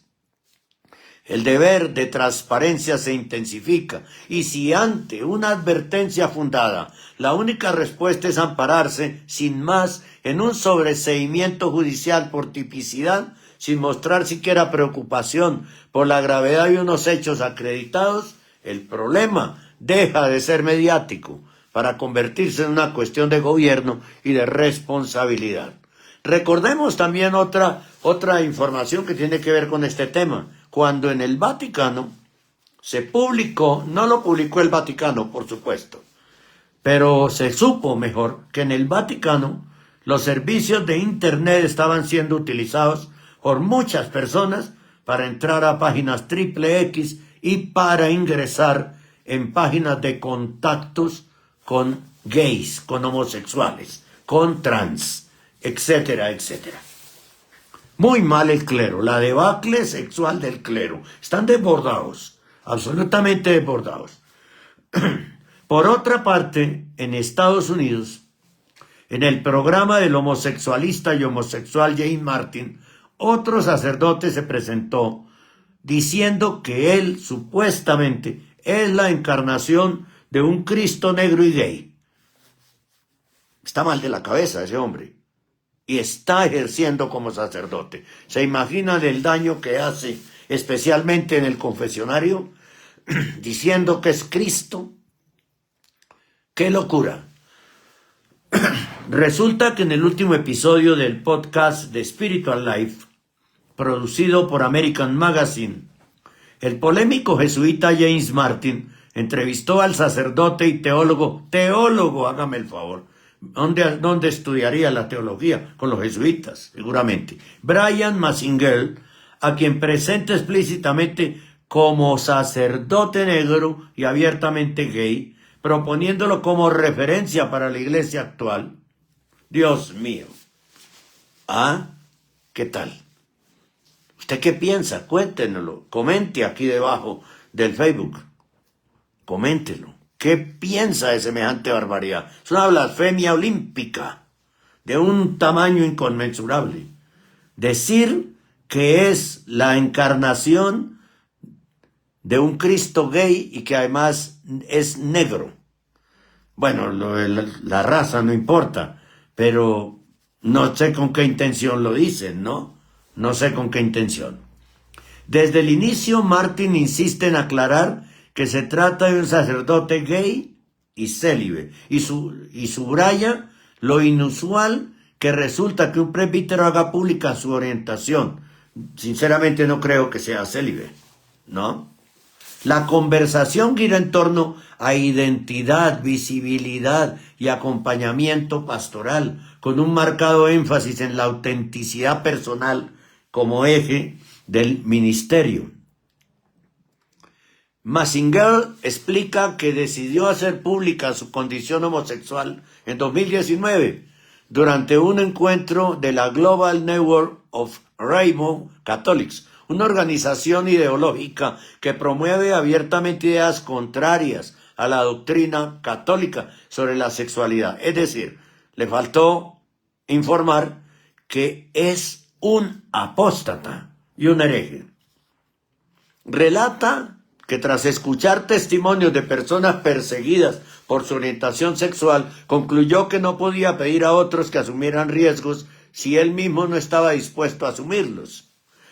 el deber de transparencia se intensifica y si ante una advertencia fundada la única respuesta es ampararse sin más en un sobreseimiento judicial por tipicidad, sin mostrar siquiera preocupación por la gravedad de unos hechos acreditados, el problema deja de ser mediático para convertirse en una cuestión de gobierno y de responsabilidad. Recordemos también otra información que tiene que ver con este tema. Cuando en el Vaticano se publicó, no lo publicó el Vaticano, por supuesto, pero se supo mejor que en el Vaticano los servicios de Internet estaban siendo utilizados por muchas personas para entrar a páginas XXX y para ingresar en páginas de contactos con gays, con homosexuales, con trans, etcétera, etcétera. Muy mal el clero, la debacle sexual del clero. Están desbordados, absolutamente desbordados. Por otra parte, en Estados Unidos, en el programa del homosexualista y homosexual James Martin, otro sacerdote se presentó diciendo que él supuestamente es la encarnación de un Cristo negro y gay. Está mal de la cabeza ese hombre. Y está ejerciendo como sacerdote. ¿Se imaginan el daño que hace, especialmente en el confesionario, diciendo que es Cristo? ¡Qué locura! Resulta que en el último episodio del podcast de Spiritual Life, producido por American Magazine, el polémico jesuita James Martin entrevistó al sacerdote y teólogo, hágame el favor, ¿dónde estudiaría la teología? Con los jesuitas, seguramente. Brian Massinger, a quien presenta explícitamente como sacerdote negro y abiertamente gay, proponiéndolo como referencia para la iglesia actual. Dios mío. ¿Ah? ¿Qué tal? ¿Usted qué piensa? Cuéntenoslo. Comente aquí debajo del Facebook. Coméntelo. ¿Qué piensa de semejante barbaridad? Es una blasfemia olímpica de un tamaño inconmensurable. Decir que es la encarnación de un Cristo gay y que además es negro. Bueno, la raza no importa, pero no sé con qué intención lo dicen, ¿no? No sé con qué intención. Desde el inicio, Martin insiste en aclarar que se trata de un sacerdote gay y célibe, y subraya lo inusual que resulta que un presbítero haga pública su orientación. Sinceramente no creo que sea célibe, ¿no? La conversación gira en torno a identidad, visibilidad y acompañamiento pastoral, con un marcado énfasis en la autenticidad personal como eje del ministerio. Massinger explica que decidió hacer pública su condición homosexual en 2019 durante un encuentro de la Global Network of Rainbow Catholics, una organización ideológica que promueve abiertamente ideas contrarias a la doctrina católica sobre la sexualidad. Es decir, le faltó informar que es un apóstata y un hereje. Relata que tras escuchar testimonios de personas perseguidas por su orientación sexual, concluyó que no podía pedir a otros que asumieran riesgos si él mismo no estaba dispuesto a asumirlos.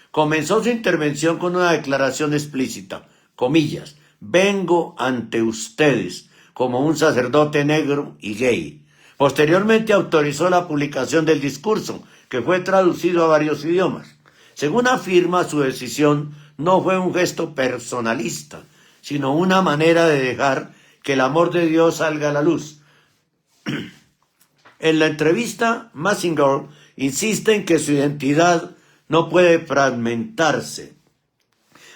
Comenzó su intervención con una declaración explícita, comillas, vengo ante ustedes como un sacerdote negro y gay. Posteriormente autorizó la publicación del discurso, que fue traducido a varios idiomas. Según afirma, su decisión no fue un gesto personalista, sino una manera de dejar que el amor de Dios salga a la luz. En la entrevista, Mazinger insiste en que su identidad no puede fragmentarse.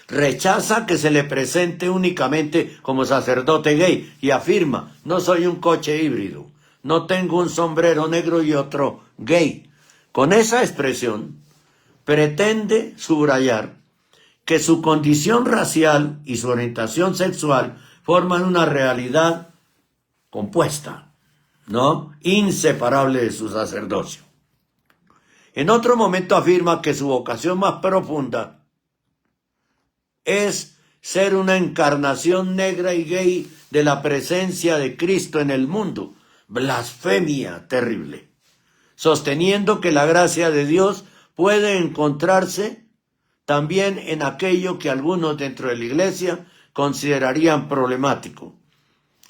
Rechaza que se le presente únicamente como sacerdote gay y afirma, no soy un coche híbrido, no tengo un sombrero negro y otro gay. Con esa expresión, pretende subrayar que su condición racial y su orientación sexual forman una realidad compuesta, ¿no? Inseparable de su sacerdocio. En otro momento afirma que su vocación más profunda es ser una encarnación negra y gay de la presencia de Cristo en el mundo. Blasfemia terrible. Sosteniendo que la gracia de Dios puede encontrarse también en aquello que algunos dentro de la iglesia considerarían problemático.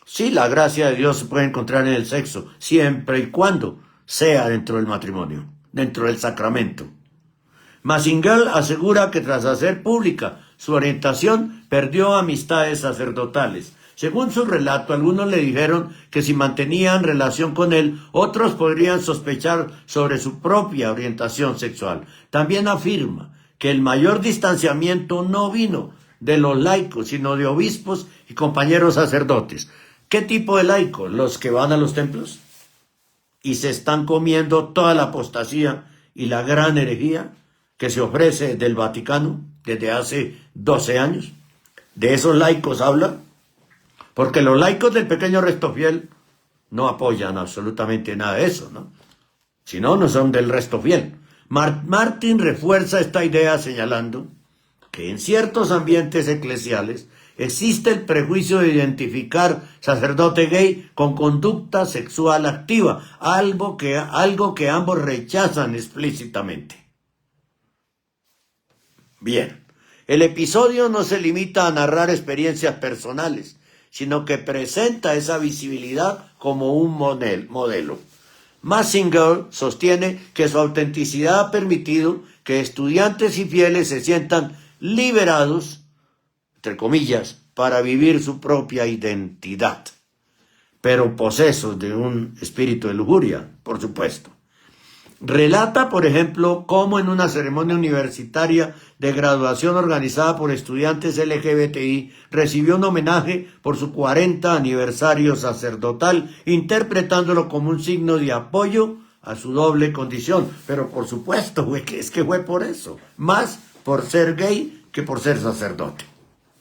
Sí, la gracia de Dios se puede encontrar en el sexo, siempre y cuando sea dentro del matrimonio, dentro del sacramento. Mazinger asegura que tras hacer pública su orientación, perdió amistades sacerdotales. Según su relato, algunos le dijeron que si mantenían relación con él, otros podrían sospechar sobre su propia orientación sexual. También afirma que el mayor distanciamiento no vino de los laicos, sino de obispos y compañeros sacerdotes. ¿Qué tipo de laicos? Los que van a los templos y se están comiendo toda la apostasía y la gran herejía que se ofrece del Vaticano desde hace 12 años. ¿De esos laicos habla? Porque los laicos del pequeño resto fiel no apoyan absolutamente nada de eso, ¿no? Si no, no son del resto fiel. Martin refuerza esta idea señalando que en ciertos ambientes eclesiales existe el prejuicio de identificar sacerdote gay con conducta sexual activa, algo que ambos rechazan explícitamente. Bien, el episodio no se limita a narrar experiencias personales, sino que presenta esa visibilidad como un modelo. Mazinger sostiene que su autenticidad ha permitido que estudiantes y fieles se sientan liberados, entre comillas, para vivir su propia identidad, pero posesos de un espíritu de lujuria, por supuesto. Relata, por ejemplo, cómo en una ceremonia universitaria de graduación organizada por estudiantes LGBTI recibió un homenaje por su 40 aniversario sacerdotal, interpretándolo como un signo de apoyo a su doble condición. Pero por supuesto, es que fue por eso, más por ser gay que por ser sacerdote,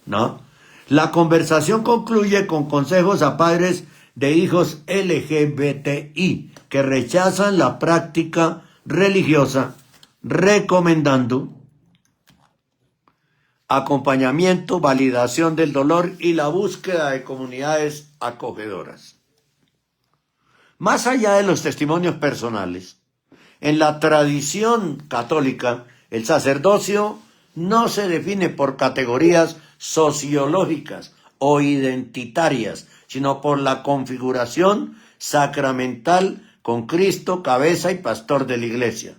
¿no? La conversación concluye con consejos a padres de hijos LGBTI que rechazan la práctica religiosa, recomendando acompañamiento, validación del dolor y la búsqueda de comunidades acogedoras. Más allá de los testimonios personales, en la tradición católica, el sacerdocio no se define por categorías sociológicas o identitarias, sino por la configuración sacramental con Cristo, cabeza y pastor de la Iglesia.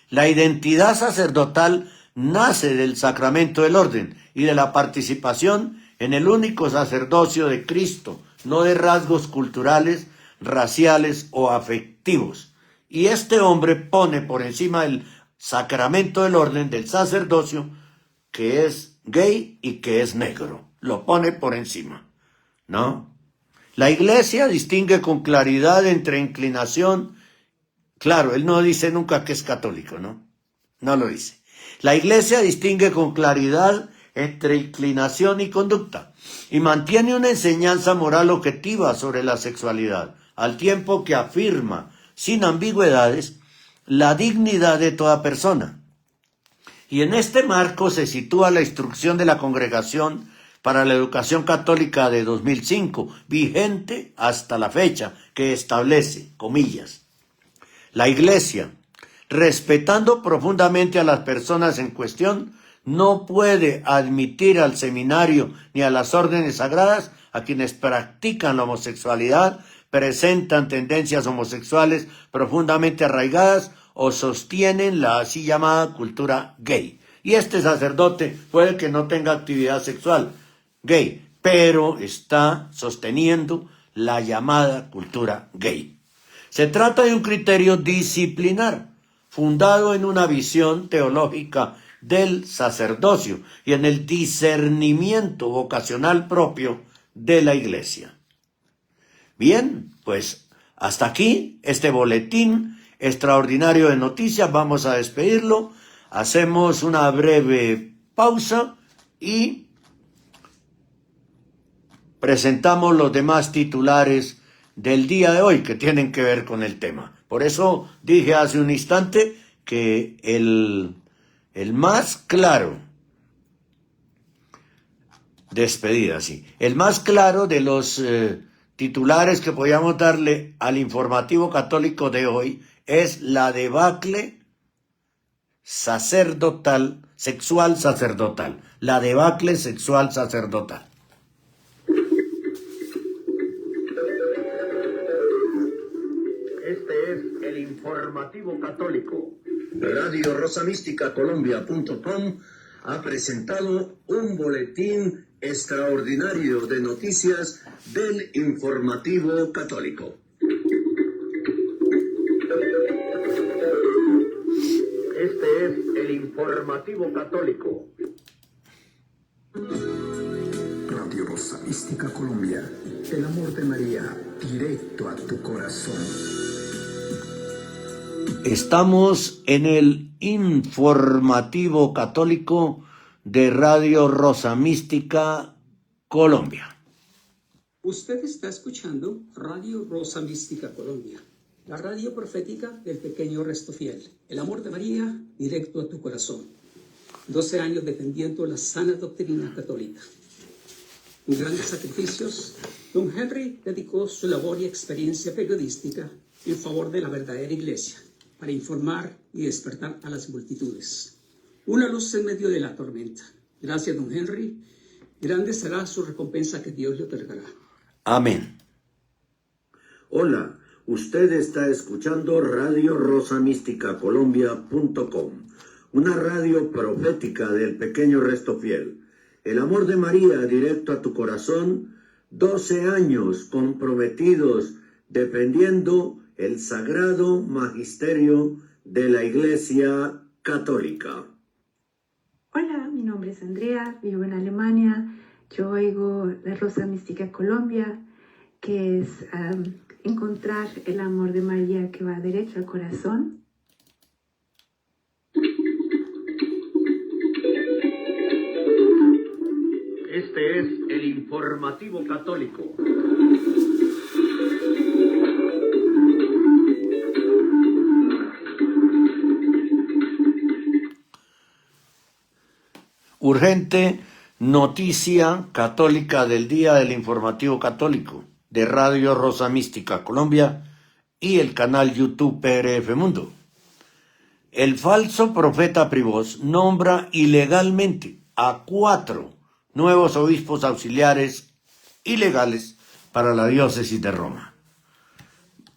La identidad sacerdotal nace del sacramento del orden y de la participación en el único sacerdocio de Cristo, no de rasgos culturales, raciales o afectivos. Y este hombre pone por encima del sacramento del orden del sacerdocio, que es gay y que es negro. Lo pone por encima, ¿no? La Iglesia distingue con claridad entre inclinación. Claro, él no dice nunca que es católico, ¿no? No lo dice. La Iglesia distingue con claridad entre inclinación y conducta y mantiene una enseñanza moral objetiva sobre la sexualidad, al tiempo que afirma, sin ambigüedades, la dignidad de toda persona. Y en este marco se sitúa la instrucción de la congregación para la educación católica de 2005, vigente hasta la fecha, que establece, comillas, la Iglesia, respetando profundamente a las personas en cuestión, no puede admitir al seminario ni a las órdenes sagradas a quienes practican la homosexualidad, presentan tendencias homosexuales profundamente arraigadas o sostienen la así llamada cultura gay. Y este sacerdote puede que no tenga actividad sexual gay, pero está sosteniendo la llamada cultura gay. Se trata de un criterio disciplinar, fundado en una visión teológica del sacerdocio y en el discernimiento vocacional propio de la Iglesia. Bien, pues hasta aquí este boletín extraordinario de noticias. Vamos a despedirlo. Hacemos una breve pausa y presentamos los demás titulares del día de hoy que tienen que ver con el tema. Por eso dije hace un instante que el más claro, despedida, sí, el más claro de los titulares que podíamos darle al informativo católico de hoy es la debacle sacerdotal, sexual sacerdotal, la debacle sexual sacerdotal. Este es el informativo católico. Radio Rosamística Colombia.com ha presentado un boletín extraordinario de noticias del informativo católico. Este es el informativo católico. Radio Rosamística Colombia, el amor de María, directo a tu corazón. Estamos en el informativo católico de Radio Rosamística Colombia. Usted está escuchando Radio Rosamística Colombia, la radio profética del pequeño resto fiel. El amor de María, directo a tu corazón. 12 años defendiendo la sana doctrina católica. Con grandes sacrificios, don Henry dedicó su labor y experiencia periodística en favor de la verdadera Iglesia, para informar y despertar a las multitudes. Una luz en medio de la tormenta. Gracias, don Henry. Grande será su recompensa que Dios le otorgará. Amén. Hola, usted está escuchando Radio Rosamística Colombia.com, una radio profética del pequeño resto fiel. El amor de María directo a tu corazón, 12 años comprometidos defendiendo el sagrado magisterio de la Iglesia Católica. Hola, mi nombre es Andrea, vivo en Alemania. Yo oigo la Rosamística Colombia, que es encontrar el amor de María que va derecho al corazón. Este es el informativo católico. Urgente noticia católica del día del informativo católico de Radio Rosamística Colombia y el canal YouTube PRF Mundo. El falso profeta Privós nombra ilegalmente a 4 nuevos obispos auxiliares ilegales para la diócesis de Roma.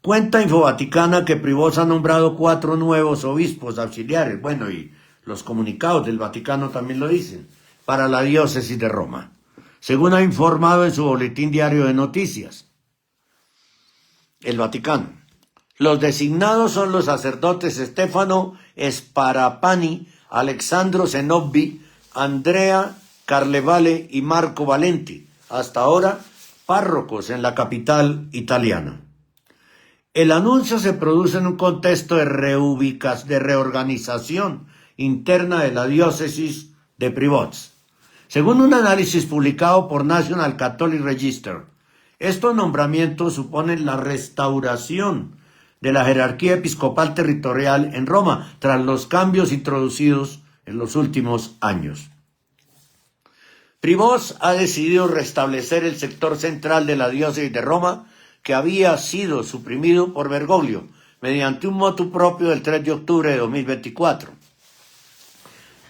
Cuenta Infovaticana que Privós ha nombrado 4 nuevos obispos auxiliares. Bueno, y los comunicados del Vaticano también lo dicen, para la diócesis de Roma, según ha informado en su boletín diario de noticias el Vaticano. Los designados son los sacerdotes Stefano Sparapani, Alexandro Zenobbi, Andrea Carlevale y Marco Valenti, hasta ahora párrocos en la capital italiana. El anuncio se produce en un contexto de reorganización interna de la diócesis de Privós. Según un análisis publicado por National Catholic Register, estos nombramientos suponen la restauración de la jerarquía episcopal territorial en Roma tras los cambios introducidos en los últimos años. Privós ha decidido restablecer el sector central de la diócesis de Roma, que había sido suprimido por Bergoglio, mediante un motu propio del 3 de octubre de 2024.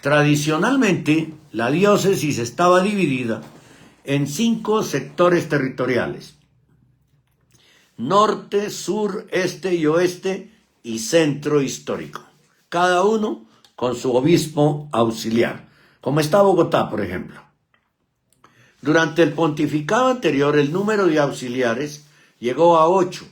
Tradicionalmente, la diócesis estaba dividida en 5 sectores territoriales: norte, sur, este y oeste y centro histórico, cada uno con su obispo auxiliar, como está Bogotá, por ejemplo. Durante el pontificado anterior, el número de auxiliares llegó a 8,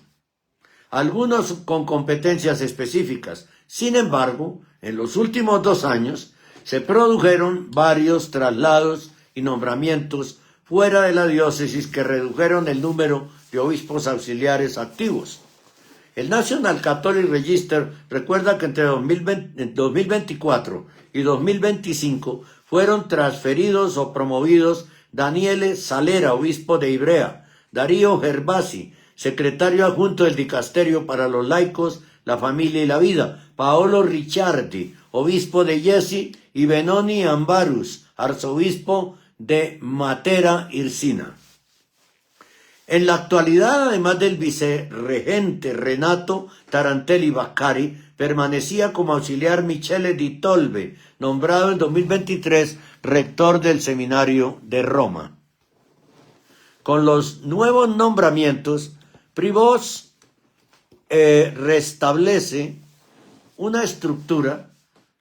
algunos con competencias específicas. Sin embargo, en los últimos 2 años se produjeron varios traslados y nombramientos fuera de la diócesis que redujeron el número de obispos auxiliares activos. El National Catholic Register recuerda que entre 2024 y 2025 fueron transferidos o promovidos Daniele Salera, obispo de Ivrea; Darío Gervasi, secretario adjunto del Dicasterio para los Laicos, la Familia y la Vida; Paolo Ricciardi, obispo de Jesi; y Benoni Ambarus, arzobispo de Matera Irsina. En la actualidad, además del vicerregente Renato Tarantelli Baccari, permanecía como auxiliar Michele Di Tolbe, nombrado en 2023 rector del Seminario de Roma. Con los nuevos nombramientos, Privós restablece una estructura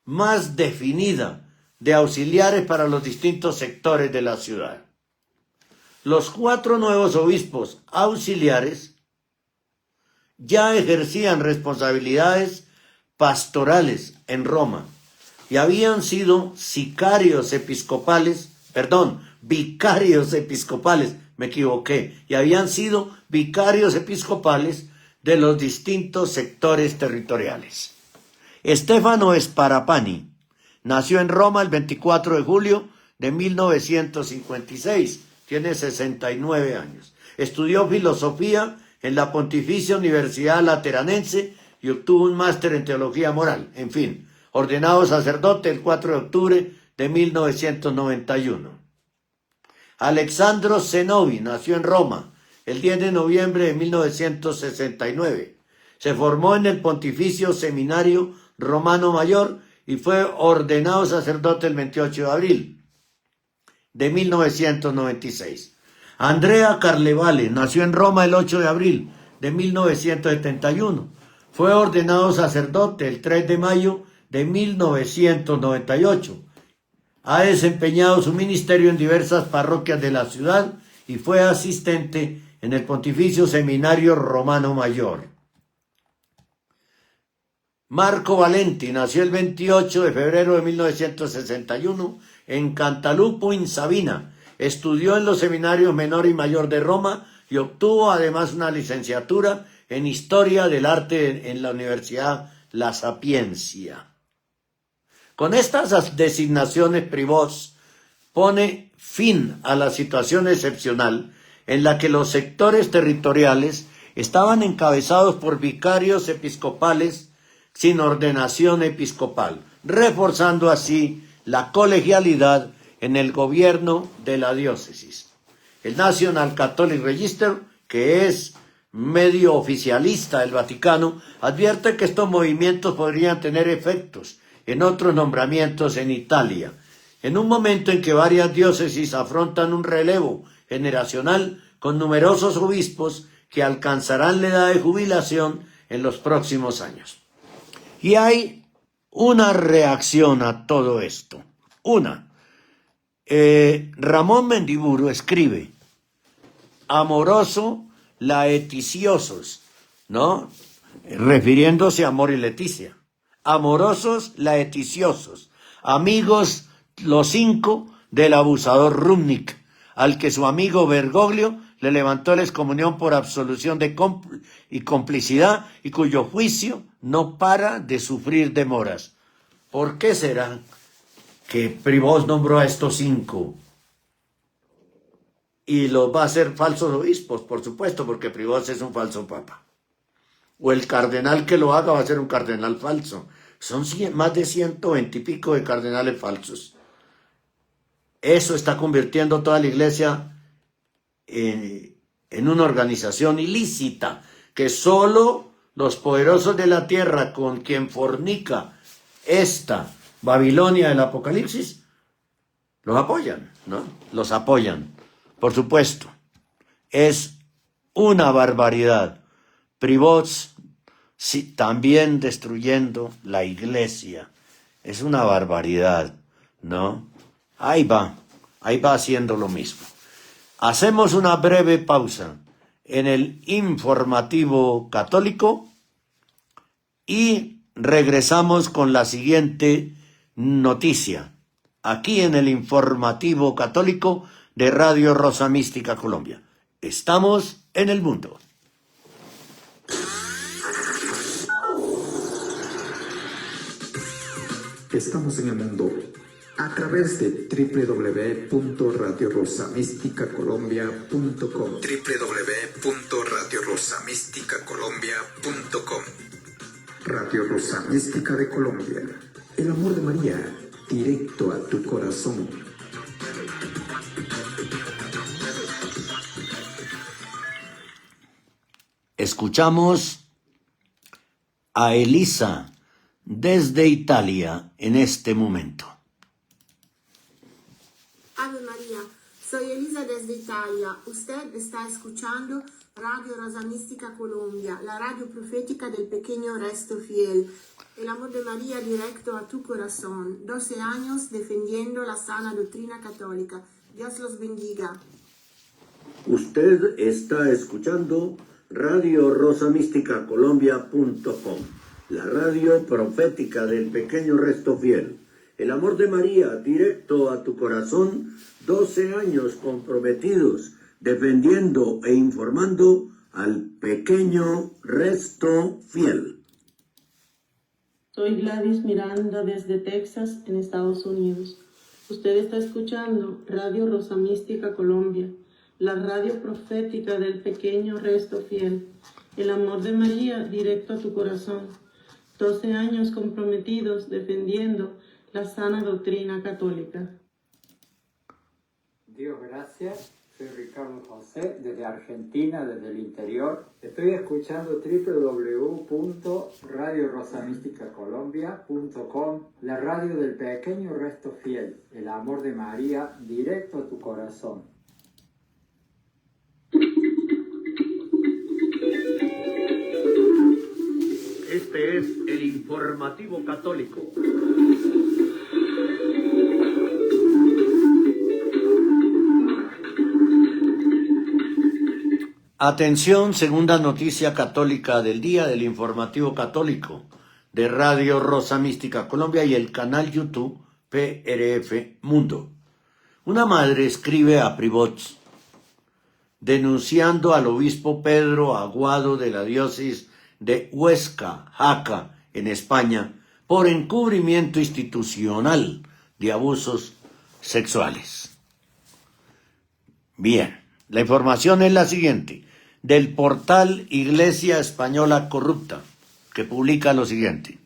más definida de auxiliares para los distintos sectores de la ciudad. Los 4 nuevos obispos auxiliares ya ejercían responsabilidades pastorales en Roma y habían sido vicarios episcopales, y habían sido vicarios episcopales de los distintos sectores territoriales. Stefano Sparapani nació en Roma el 24 de julio de 1956. Tiene 69 años. Estudió filosofía en la Pontificia Universidad Lateranense y obtuvo un máster en teología moral. En fin, ordenado sacerdote el 4 de octubre de 1991. Alexandro Zenobi nació en Roma el 10 de noviembre de 1969. Se formó en el Pontificio Seminario Romano Mayor y fue ordenado sacerdote el 28 de abril de 1996. Andrea Carlevale nació en Roma el 8 de abril de 1971. Fue ordenado sacerdote el 3 de mayo de 1998. Ha desempeñado su ministerio en diversas parroquias de la ciudad y fue asistente en el Pontificio Seminario Romano Mayor. Marco Valenti nació el 28 de febrero de 1961 en Cantalupo, in Sabina. Estudió en los seminarios menor y mayor de Roma y obtuvo además una licenciatura en Historia del Arte en la Universidad La Sapienza. Con estas designaciones, Privós pone fin a la situación excepcional en la que los sectores territoriales estaban encabezados por vicarios episcopales sin ordenación episcopal, reforzando así la colegialidad en el gobierno de la diócesis. El National Catholic Register, que es medio oficialista del Vaticano, advierte que estos movimientos podrían tener efectos en otros nombramientos en Italia, en un momento en que varias diócesis afrontan un relevo generacional con numerosos obispos que alcanzarán la edad de jubilación en los próximos años. Y hay una reacción a todo esto. Ramón Mendiburu escribe: amoroso laeticiosos, ¿no? Refiriéndose a Amor y Leticia. Amorosos laeticiosos, amigos los 5 del abusador Rumnik, al que su amigo Bergoglio le levantó la excomunión por absolución y complicidad, y cuyo juicio no para de sufrir demoras. ¿Por qué será que Privós nombró a estos 5? Y los va a hacer falsos obispos, por supuesto, porque Privós es un falso papa. O el cardenal que lo haga va a ser un cardenal falso. Son más de 120 y pico de cardenales falsos. Eso está convirtiendo toda la iglesia en una organización ilícita, que solo los poderosos de la tierra, con quien fornica esta Babilonia del Apocalipsis, los apoyan, ¿no? Los apoyan, por supuesto. Es una barbaridad. Privots sí, también destruyendo la iglesia. Es una barbaridad, ¿no? Ahí va haciendo lo mismo. Hacemos una breve pausa en el informativo católico y regresamos con la siguiente noticia, aquí en el informativo católico de Radio Rosa Mística Colombia. Estamos en el mundo. Estamos en el mundo a través de www.radiorosamísticacolombia.com www.radiorosamísticacolombia.com Radio Rosa Mística de Colombia. El amor de María, directo a tu corazón. Escuchamos a Elisa desde Italia en este momento. Ave María, soy Elisa desde Italia. Usted está escuchando Radio Rosa Mística Colombia, la radio profética del pequeño resto fiel. El amor de María directo a tu corazón. 12 años defendiendo la sana doctrina católica. Dios los bendiga. Usted está escuchando Radio Rosa Mística Colombia.com, la radio profética del pequeño resto fiel. El amor de María, directo a tu corazón, 12 años comprometidos, defendiendo e informando al pequeño resto fiel. Soy Gladys Miranda desde Texas, en Estados Unidos. Usted está escuchando Radio Rosa Mística Colombia, la radio profética del pequeño resto fiel. El amor de María, directo a tu corazón. 12 años comprometidos, defendiendo la sana doctrina católica. Dios gracias, soy Ricardo José desde Argentina, desde el interior. Estoy escuchando www.radiorosamísticacolombia.com, la radio del pequeño resto fiel, el amor de María directo a tu corazón. Este es el informativo católico. Atención, segunda noticia católica del día del informativo católico de Radio Rosa Mística Colombia y el canal YouTube PRF Mundo. Una madre escribe a Privots denunciando al obispo Pedro Aguado de la diócesis de Huesca, Jaca, en España, por encubrimiento institucional de abusos sexuales. Bien, la información es la siguiente, del portal Iglesia Española Corrupta, que publica lo siguiente.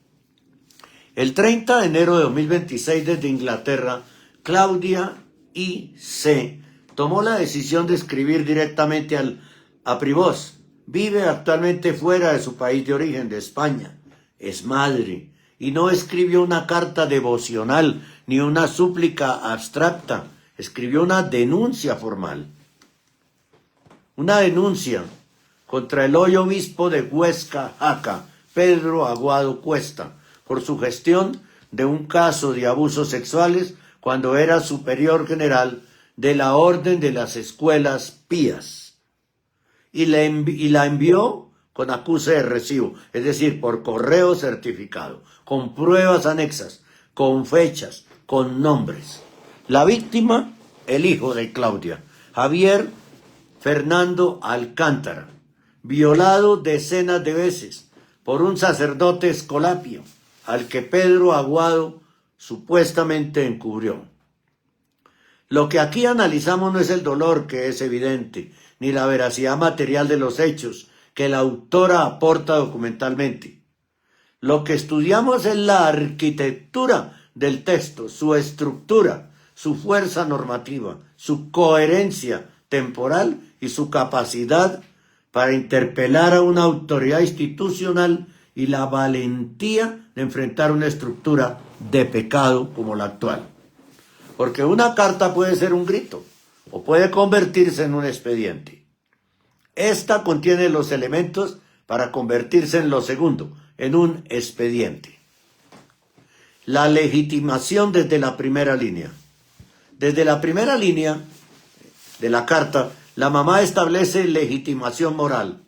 El 30 de enero de 2026 desde Inglaterra, Claudia I.C. tomó la decisión de escribir directamente a Privots. Vive actualmente fuera de su país de origen, de España. Es madre y no escribió una carta devocional ni una súplica abstracta. Escribió una denuncia formal. Una denuncia contra el hoy obispo de Huesca, Jaca, Pedro Aguado Cuesta, por su gestión de un caso de abusos sexuales cuando era superior general de la Orden de las Escuelas Pías. Y la envió con acuse de recibo, es decir, por correo certificado, con pruebas anexas, con fechas, con nombres. La víctima, el hijo de Claudia, Javier Fernando Alcántara, violado decenas de veces por un sacerdote escolapio, al que Pedro Aguado supuestamente encubrió. Lo que aquí analizamos no es el dolor, que es evidente, ni la veracidad material de los hechos que la autora aporta documentalmente. Lo que estudiamos es la arquitectura del texto, su estructura, su fuerza normativa, su coherencia temporal y su capacidad para interpelar a una autoridad institucional y la valentía de enfrentar una estructura de pecado como la actual. Porque una carta puede ser un grito o puede convertirse en un expediente. Esta contiene los elementos para convertirse en lo segundo, en un expediente. La legitimación desde la primera línea. Desde la primera línea de la carta, la mamá establece legitimación moral.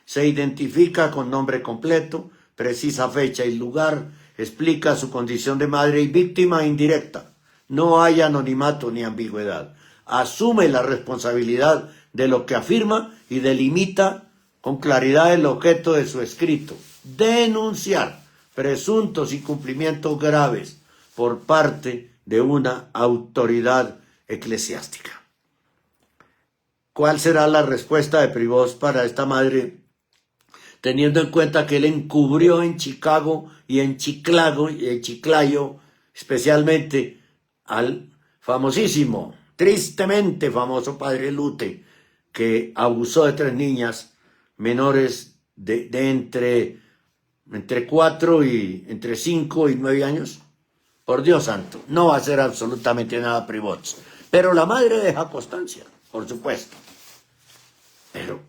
Se identifica con nombre completo, precisa fecha y lugar, explica su condición de madre y víctima indirecta. No hay anonimato ni ambigüedad. Asume la responsabilidad de lo que afirma y delimita con claridad el objeto de su escrito. Denunciar presuntos incumplimientos graves por parte de una autoridad eclesiástica. ¿Cuál será la respuesta de Prevost para esta madre, teniendo en cuenta que él encubrió en Chicago y en Chiclayo, especialmente al famosísimo, tristemente famoso padre Lute, que abusó de 3 niñas menores de entre 5 y 9 años? Por Dios santo, no va a ser absolutamente nada Prevost. Pero la madre deja constancia, por supuesto. Pero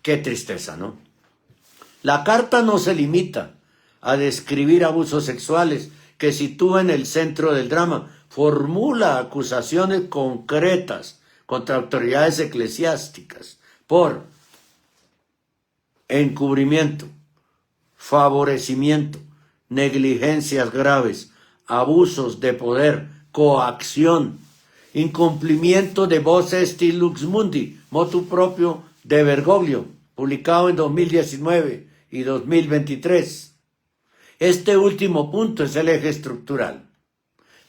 qué tristeza, ¿no? La carta no se limita a describir abusos sexuales que sitúa en el centro del drama. Formula acusaciones concretas contra autoridades eclesiásticas por encubrimiento, favorecimiento, negligencias graves, abusos de poder, coacción, incumplimiento de Vos Esti Lux Mundi, motu propio de Bergoglio, publicado en 2019 y 2023. Este último punto es el eje estructural.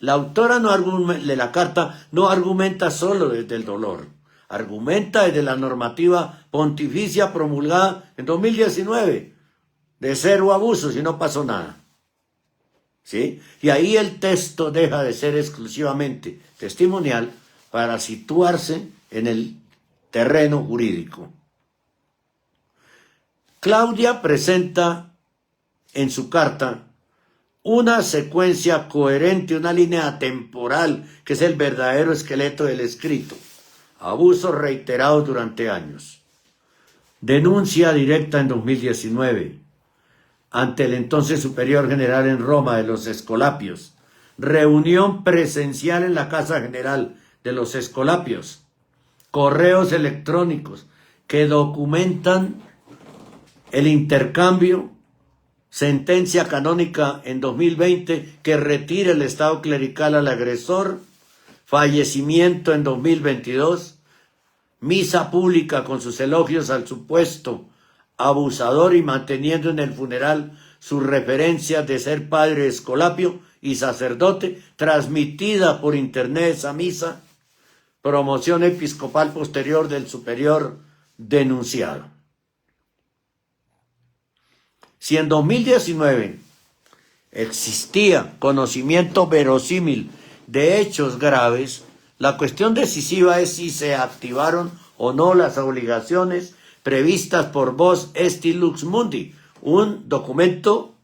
La autora de la carta no argumenta solo desde el dolor, argumenta desde la normativa pontificia promulgada en 2019, de 0 abusos y no pasó nada. ¿Sí? Y ahí el texto deja de ser exclusivamente testimonial para situarse en el terreno jurídico. Claudia presenta en su carta una secuencia coherente, una línea temporal, que es el verdadero esqueleto del escrito. Abusos reiterados durante años. Denuncia directa en 2019 ante el entonces superior general en Roma de los Escolapios. Reunión presencial en la Casa General de los Escolapios. Correos electrónicos que documentan el intercambio. Sentencia canónica en 2020 que retira el estado clerical al agresor. Fallecimiento en 2022. Misa pública con sus elogios al supuesto abusador y manteniendo en el funeral su referencia de ser padre escolapio y sacerdote, transmitida por internet esa misa. Promoción episcopal posterior del superior denunciado. Si en 2019 existía conocimiento verosímil de hechos graves, la cuestión decisiva es si se activaron o no las obligaciones previstas por Vos Esti Lux Mundi, un documento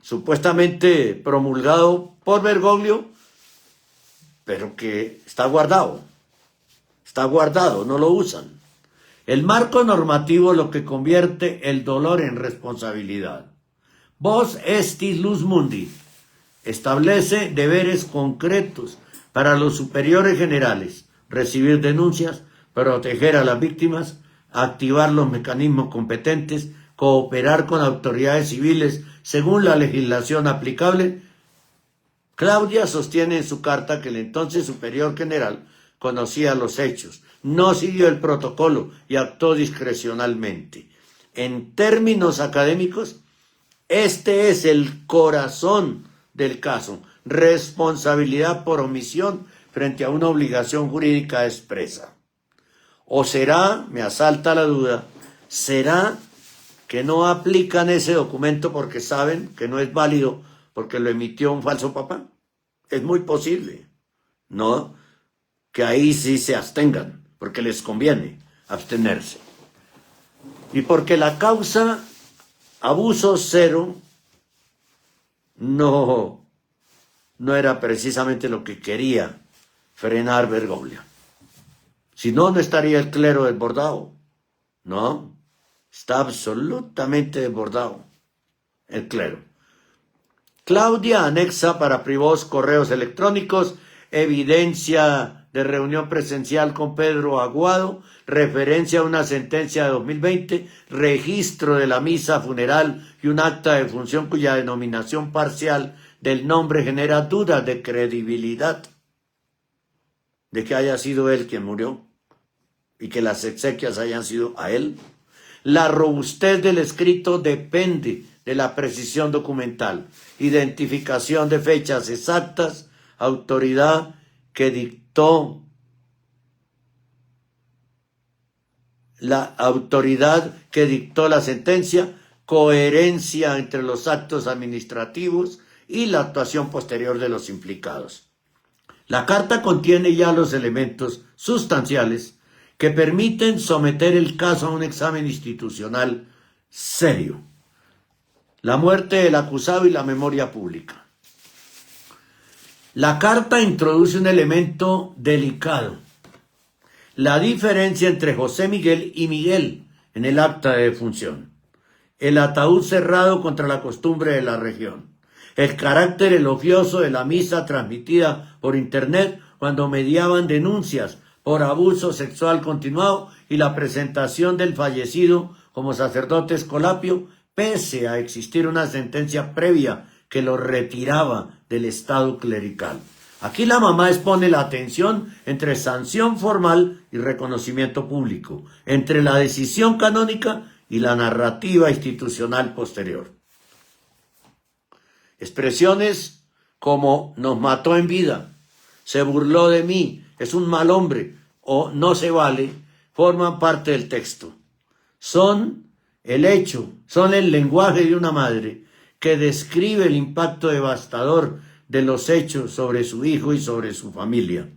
supuestamente promulgado por Bergoglio, pero que está guardado, no lo usan. El marco normativo lo que convierte el dolor en responsabilidad. Vos Esti Lux Mundi establece deberes concretos para los superiores generales: recibir denuncias, proteger a las víctimas, activar los mecanismos competentes, cooperar con autoridades civiles según la legislación aplicable. Claudia sostiene en su carta que el entonces superior general conocía los hechos, no siguió el protocolo y actuó discrecionalmente. En términos académicos, este es el corazón del caso: responsabilidad por omisión frente a una obligación jurídica expresa. O será, me asalta la duda, será que no aplican ese documento porque saben que no es válido porque lo emitió un falso papá. Es muy posible. ¿no? Que ahí sí se abstengan, porque les conviene abstenerse. Y porque la causa abuso cero no era precisamente lo que quería frenar Bergoglio. Si no, no estaría el clero desbordado. No, está absolutamente desbordado el clero. Claudia anexa para privados correos electrónicos, evidencia de reunión presencial con Pedro Aguado, referencia a una sentencia de 2020, registro de la misa funeral y un acta de función cuya denominación parcial del nombre genera dudas de credibilidad de que haya sido él quien murió y que las exequias hayan sido a él. La robustez del escrito depende de la precisión documental, identificación de fechas exactas, autoridad que dictó la sentencia, coherencia entre los actos administrativos y la actuación posterior de los implicados. La carta contiene ya los elementos sustanciales que permiten someter el caso a un examen institucional serio. La muerte del acusado y la memoria pública. La carta introduce un elemento delicado: la diferencia entre José Miguel y Miguel en el acta de defunción, el ataúd cerrado contra la costumbre de la región, el carácter elogioso de la misa transmitida por internet cuando mediaban denuncias por abuso sexual continuado y la presentación del fallecido como sacerdote escolapio, pese a existir una sentencia previa que lo retiraba del estado clerical. Aquí la mamá expone la tensión entre sanción formal y reconocimiento público, entre la decisión canónica y la narrativa institucional posterior. Expresiones como nos mató en vida, se burló de mí, es un mal hombre o no se vale, forman parte del texto. Son el lenguaje de una madre que describe el impacto devastador de los hechos sobre su hijo y sobre su familia.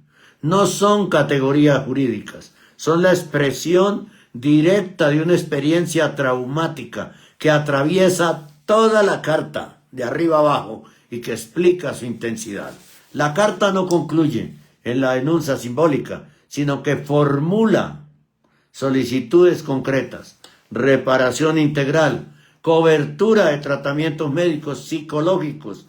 No son categorías jurídicas, son la expresión directa de una experiencia traumática que atraviesa toda la carta de arriba abajo y que explica su intensidad. La carta no concluye en la denuncia simbólica, sino que formula solicitudes concretas, reparación integral, cobertura de tratamientos médicos, psicológicos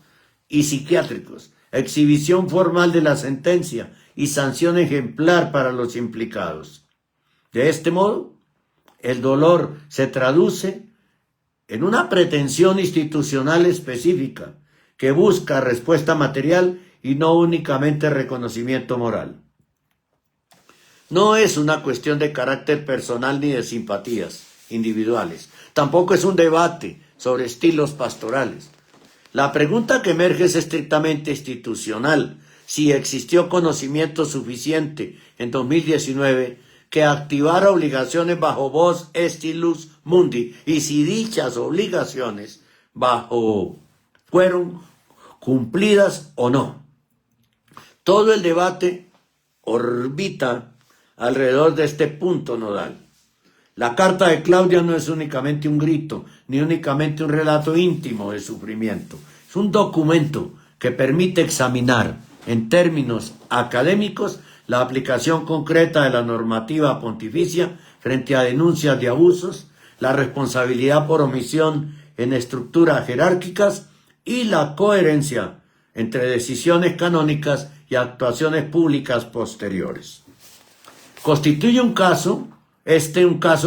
y psiquiátricos, exhibición formal de la sentencia y sanción ejemplar para los implicados. De este modo, el dolor se traduce en una pretensión institucional específica que busca respuesta material y no únicamente reconocimiento moral. No es una cuestión de carácter personal ni de simpatías individuales. Tampoco es un debate sobre estilos pastorales. La pregunta que emerge es estrictamente institucional: si existió conocimiento suficiente en 2019 que activara obligaciones bajo vos estilus mundi, y si dichas obligaciones fueron cumplidas o no. Todo el debate orbita alrededor de este punto nodal. La carta de Claudia no es únicamente un grito, ni únicamente un relato íntimo de sufrimiento. Es un documento que permite examinar, en términos académicos, la aplicación concreta de la normativa pontificia frente a denuncias de abusos, la responsabilidad por omisión en estructuras jerárquicas y la coherencia entre decisiones canónicas y actuaciones públicas posteriores. Constituye un caso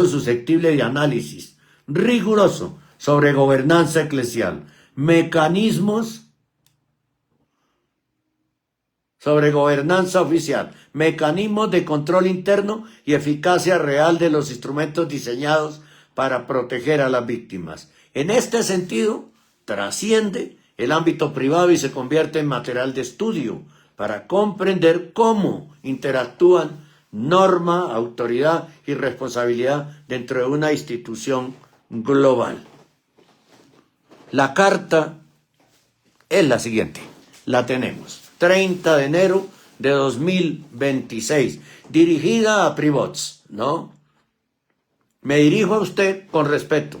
susceptible de análisis riguroso sobre gobernanza eclesial, mecanismos sobre gobernanza oficial, mecanismos de control interno y eficacia real de los instrumentos diseñados para proteger a las víctimas. En este sentido, trasciende el ámbito privado y se convierte en material de estudio para comprender cómo interactúan norma, autoridad y responsabilidad dentro de una institución global. La carta es la siguiente, la tenemos. 30 de enero de 2026, dirigida a Privots, ¿no? Me dirijo a usted con respeto.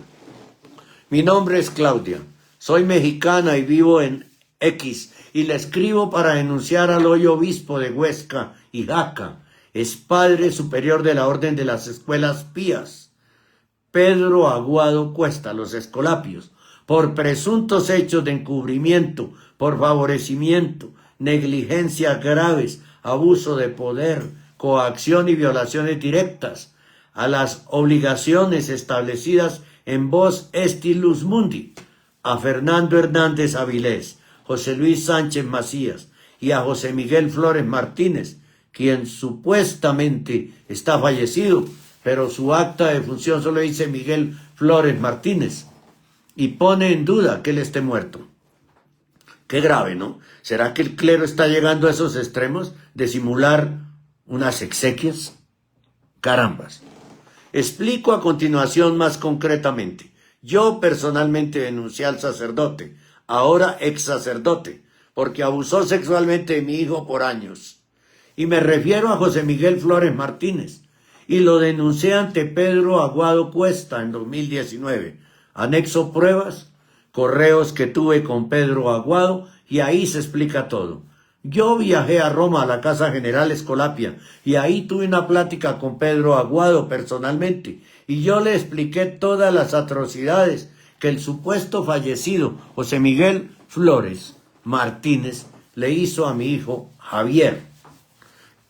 Mi nombre es Claudia, soy mexicana y vivo en X, y le escribo para denunciar al hoy obispo de Huesca y Jaca, es padre superior de la Orden de las Escuelas Pías, Pedro Aguado Cuesta, los Escolapios, por presuntos hechos de encubrimiento, por favorecimiento, negligencias graves, abuso de poder, coacción y violaciones directas a las obligaciones establecidas en Vos Esti Lux Mundi, a Fernando Hernández Avilés, José Luis Sánchez Macías y a José Miguel Flores Martínez, quien supuestamente está fallecido, pero su acta de función solo dice Miguel Flores Martínez, y pone en duda que él esté muerto. Qué grave, ¿no? ¿Será que el clero está llegando a esos extremos de simular unas exequias? Carambas. Explico a continuación más concretamente. Yo personalmente denuncié al sacerdote, ahora ex sacerdote, porque abusó sexualmente de mi hijo por años. Y me refiero a José Miguel Flores Martínez, y lo denuncié ante Pedro Aguado Cuesta en 2019. Anexo pruebas, correos que tuve con Pedro Aguado, y ahí se explica todo. Yo viajé a Roma a la Casa General Escolapia, y ahí tuve una plática con Pedro Aguado personalmente, y yo le expliqué todas las atrocidades que el supuesto fallecido José Miguel Flores Martínez le hizo a mi hijo Javier.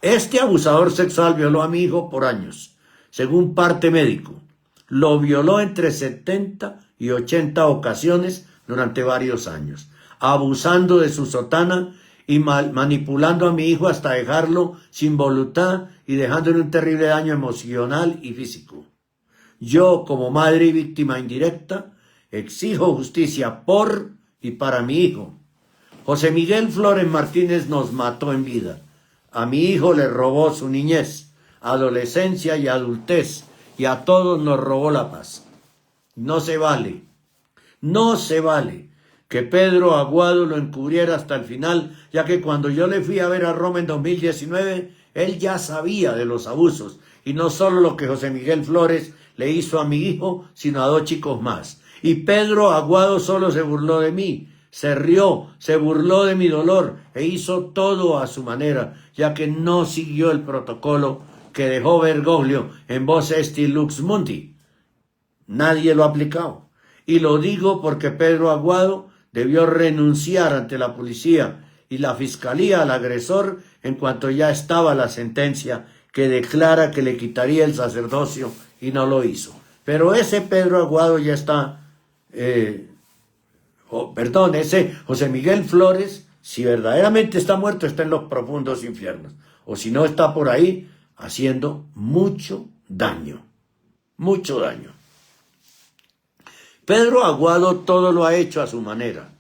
Este abusador sexual violó a mi hijo por años, según parte médico. Lo violó entre 70 y 80 ocasiones durante varios años, abusando de su sotana y manipulando a mi hijo hasta dejarlo sin voluntad y dejándole un terrible daño emocional y físico. Yo, como madre y víctima indirecta, exijo justicia por y para mi hijo. José Miguel Flores Martínez nos mató en vida. A mi hijo le robó su niñez, adolescencia y adultez, y a todos nos robó la paz. No se vale que Pedro Aguado lo encubriera hasta el final, ya que cuando yo le fui a ver a Roma en 2019, él ya sabía de los abusos, y no solo lo que José Miguel Flores le hizo a mi hijo, sino a 2 chicos más. Y Pedro Aguado solo se burló de mí, se rió, se burló de mi dolor, e hizo todo a su manera, ya que no siguió el protocolo que dejó Bergoglio en Vos Esti Lux Mundi. Nadie lo ha aplicado. Y lo digo porque Pedro Aguado debió renunciar ante la policía y la fiscalía al agresor en cuanto ya estaba la sentencia que declara que le quitaría el sacerdocio, y no lo hizo. Pero ese Pedro Aguado ya está, ese José Miguel Flores, si verdaderamente está muerto, está en los profundos infiernos, o si no, está por ahí haciendo mucho daño. Pedro Aguado todo lo ha hecho a su manera,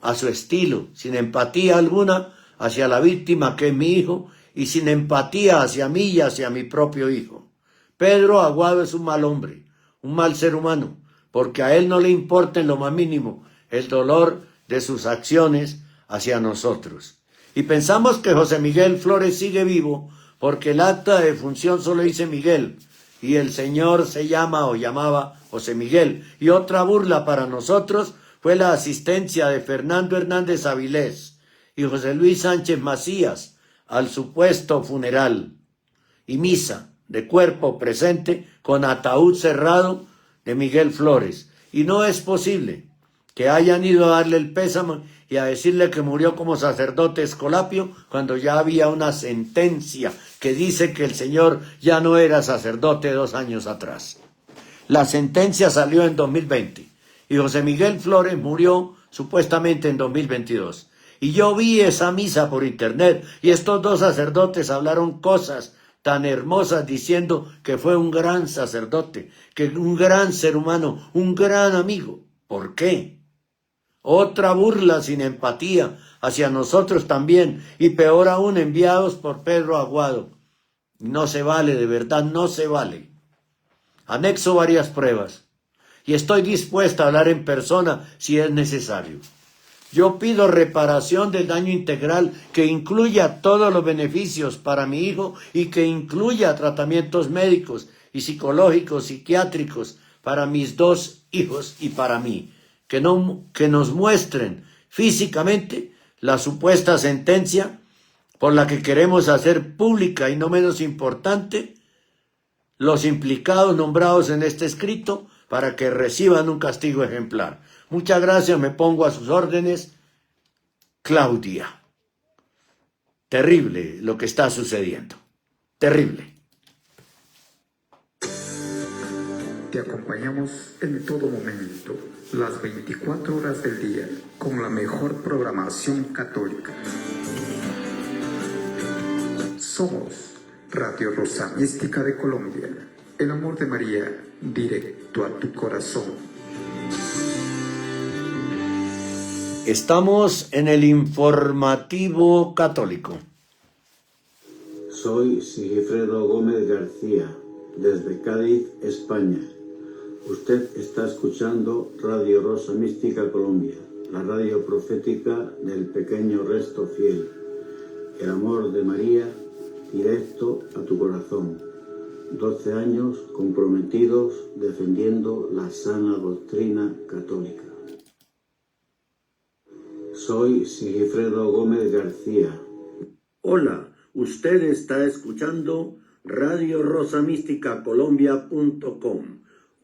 a su estilo, sin empatía alguna hacia la víctima que es mi hijo y sin empatía hacia mí y hacia mi propio hijo. Pedro Aguado es un mal hombre, un mal ser humano, porque a él no le importa en lo más mínimo el dolor de sus acciones hacia nosotros. Y pensamos que José Miguel Flores sigue vivo porque el acta de defunción solo dice Miguel, y el señor se llama o llamaba José Miguel. Y otra burla para nosotros fue la asistencia de Fernando Hernández Avilés y José Luis Sánchez Macías al supuesto funeral y misa de cuerpo presente con ataúd cerrado de Miguel Flores. Y no es posible que hayan ido a darle el pésame y a decirle que murió como sacerdote escolapio cuando ya había una sentencia que dice que el señor ya no era sacerdote 2 años atrás. La sentencia salió en 2020 y José Miguel Flores murió supuestamente en 2022. Y yo vi esa misa por internet y estos 2 sacerdotes hablaron cosas tan hermosas diciendo que fue un gran sacerdote, que un gran ser humano, un gran amigo. ¿Por qué? Otra burla sin empatía hacia nosotros también, y peor aún enviados por Pedro Aguado. No se vale, de verdad, no se vale. Anexo varias pruebas, y estoy dispuesta a hablar en persona si es necesario. Yo pido reparación del daño integral que incluya todos los beneficios para mi hijo y que incluya tratamientos médicos y psicológicos, psiquiátricos para mis dos hijos y para mí. Que nos muestren físicamente la supuesta sentencia por la que queremos hacer pública y no menos importante los implicados nombrados en este escrito para que reciban un castigo ejemplar. Muchas gracias, me pongo a sus órdenes. Claudia. Terrible lo que está sucediendo. Terrible. Te acompañamos en todo momento, las 24 horas del día, con la mejor programación católica. Somos Radio Rosa Mística de Colombia, el amor de María, directo a tu corazón. Estamos en el informativo católico. Soy Sigifredo Gómez García, desde Cádiz, España. Usted está escuchando Radio Rosa Mística Colombia, la radio profética del pequeño resto fiel. El amor de María, directo a tu corazón. 12 años comprometidos defendiendo la sana doctrina católica. Soy Sigifredo Gómez García. Hola, usted está escuchando Radio Rosa Mística Colombia.com,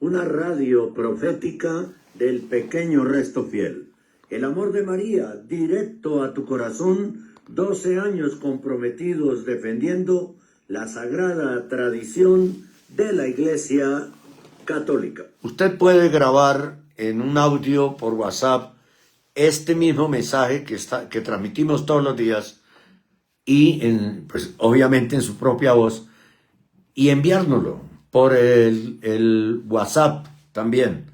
una radio profética del pequeño resto fiel. El amor de María, directo a tu corazón. 12 años comprometidos defendiendo la sagrada tradición de la Iglesia Católica. Usted puede grabar en un audio por WhatsApp este mismo mensaje que transmitimos todos los días y pues, obviamente en su propia voz y enviárnoslo por el WhatsApp también.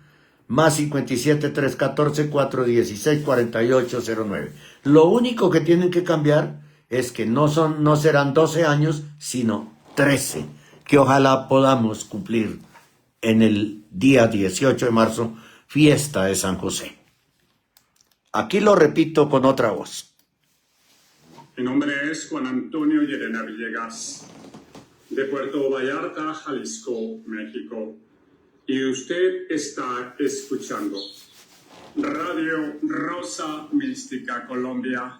Más 57 314 416 4809. Lo único que tienen que cambiar es que no serán 12 años, sino 13, que ojalá podamos cumplir en el día 18 de marzo, fiesta de San José. Aquí lo repito con otra voz. Mi nombre es Juan Antonio Llerena Villegas, de Puerto Vallarta, Jalisco, México. Y usted está escuchando Radio Rosa Mística Colombia,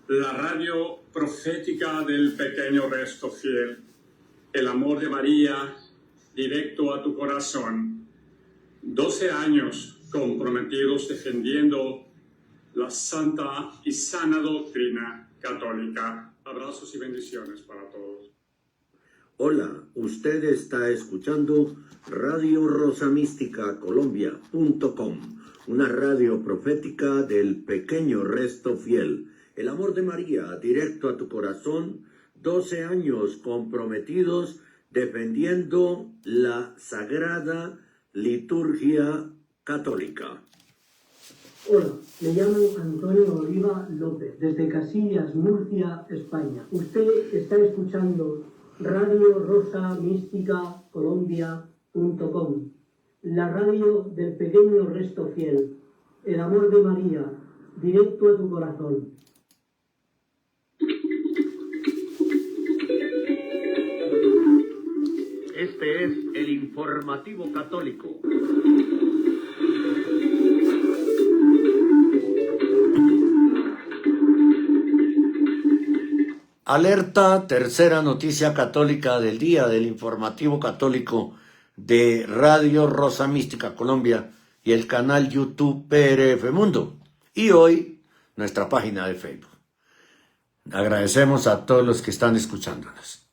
la radio profética del pequeño resto fiel. El amor de María, directo a tu corazón. 12 años comprometidos defendiendo la santa y sana doctrina católica. Abrazos y bendiciones para todos. Hola, usted está escuchando Radio Rosa Mística Colombia.com, una radio profética del pequeño resto fiel. El amor de María, directo a tu corazón. 12 años comprometidos defendiendo la sagrada liturgia católica. Hola, me llamo Antonio Oliva López, desde Casillas, Murcia, España. Usted está escuchando Radio Rosa Mística Colombia.com, la radio del pequeño resto fiel. El amor de María, directo a tu corazón. Este es el informativo católico. Alerta, tercera noticia católica del día del informativo católico de Radio Rosa Mística Colombia y el canal YouTube PRF Mundo. Y hoy, nuestra página de Facebook. Agradecemos a todos los que están escuchándonos.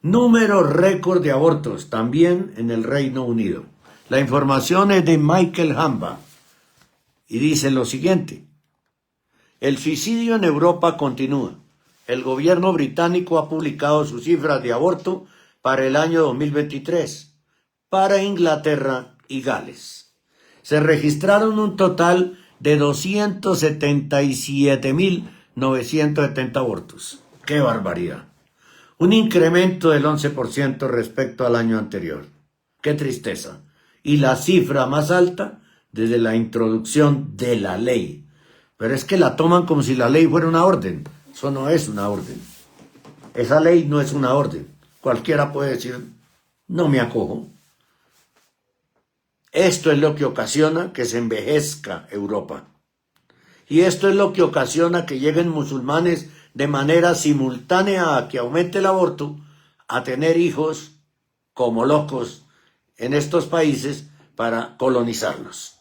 Número récord de abortos, también en el Reino Unido. La información es de Michael Hamba y dice lo siguiente. El suicidio en Europa continúa. El gobierno británico ha publicado sus cifras de aborto para el año 2023 para Inglaterra y Gales. Se registraron un total de 277.970 abortos. ¡Qué barbaridad! Un incremento del 11% respecto al año anterior. ¡Qué tristeza! Y la cifra más alta desde la introducción de la ley Pero es que la toman como si la ley fuera una orden. Eso no es una orden. Esa ley no es una orden. Cualquiera puede decir, no me acojo. Esto es lo que ocasiona que se envejezca Europa. Y esto es lo que ocasiona que lleguen musulmanes de manera simultánea a que aumente el aborto, a tener hijos como locos en estos países para colonizarlos,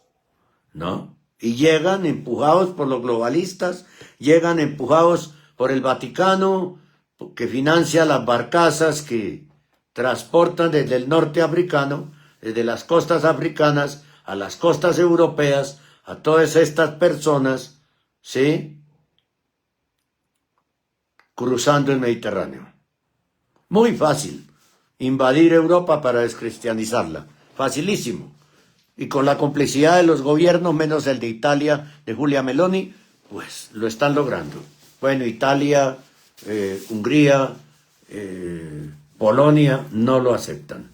¿no? Y llegan empujados por los globalistas, llegan empujados por el Vaticano, que financia las barcazas que transportan desde el norte africano, desde las costas africanas a las costas europeas, a todas estas personas, ¿sí?, cruzando el Mediterráneo. Muy fácil invadir Europa para descristianizarla, facilísimo. Y con la complicidad de los gobiernos, menos el de Italia, de Giorgia Meloni, pues lo están logrando. Bueno, Italia, Hungría, Polonia no lo aceptan,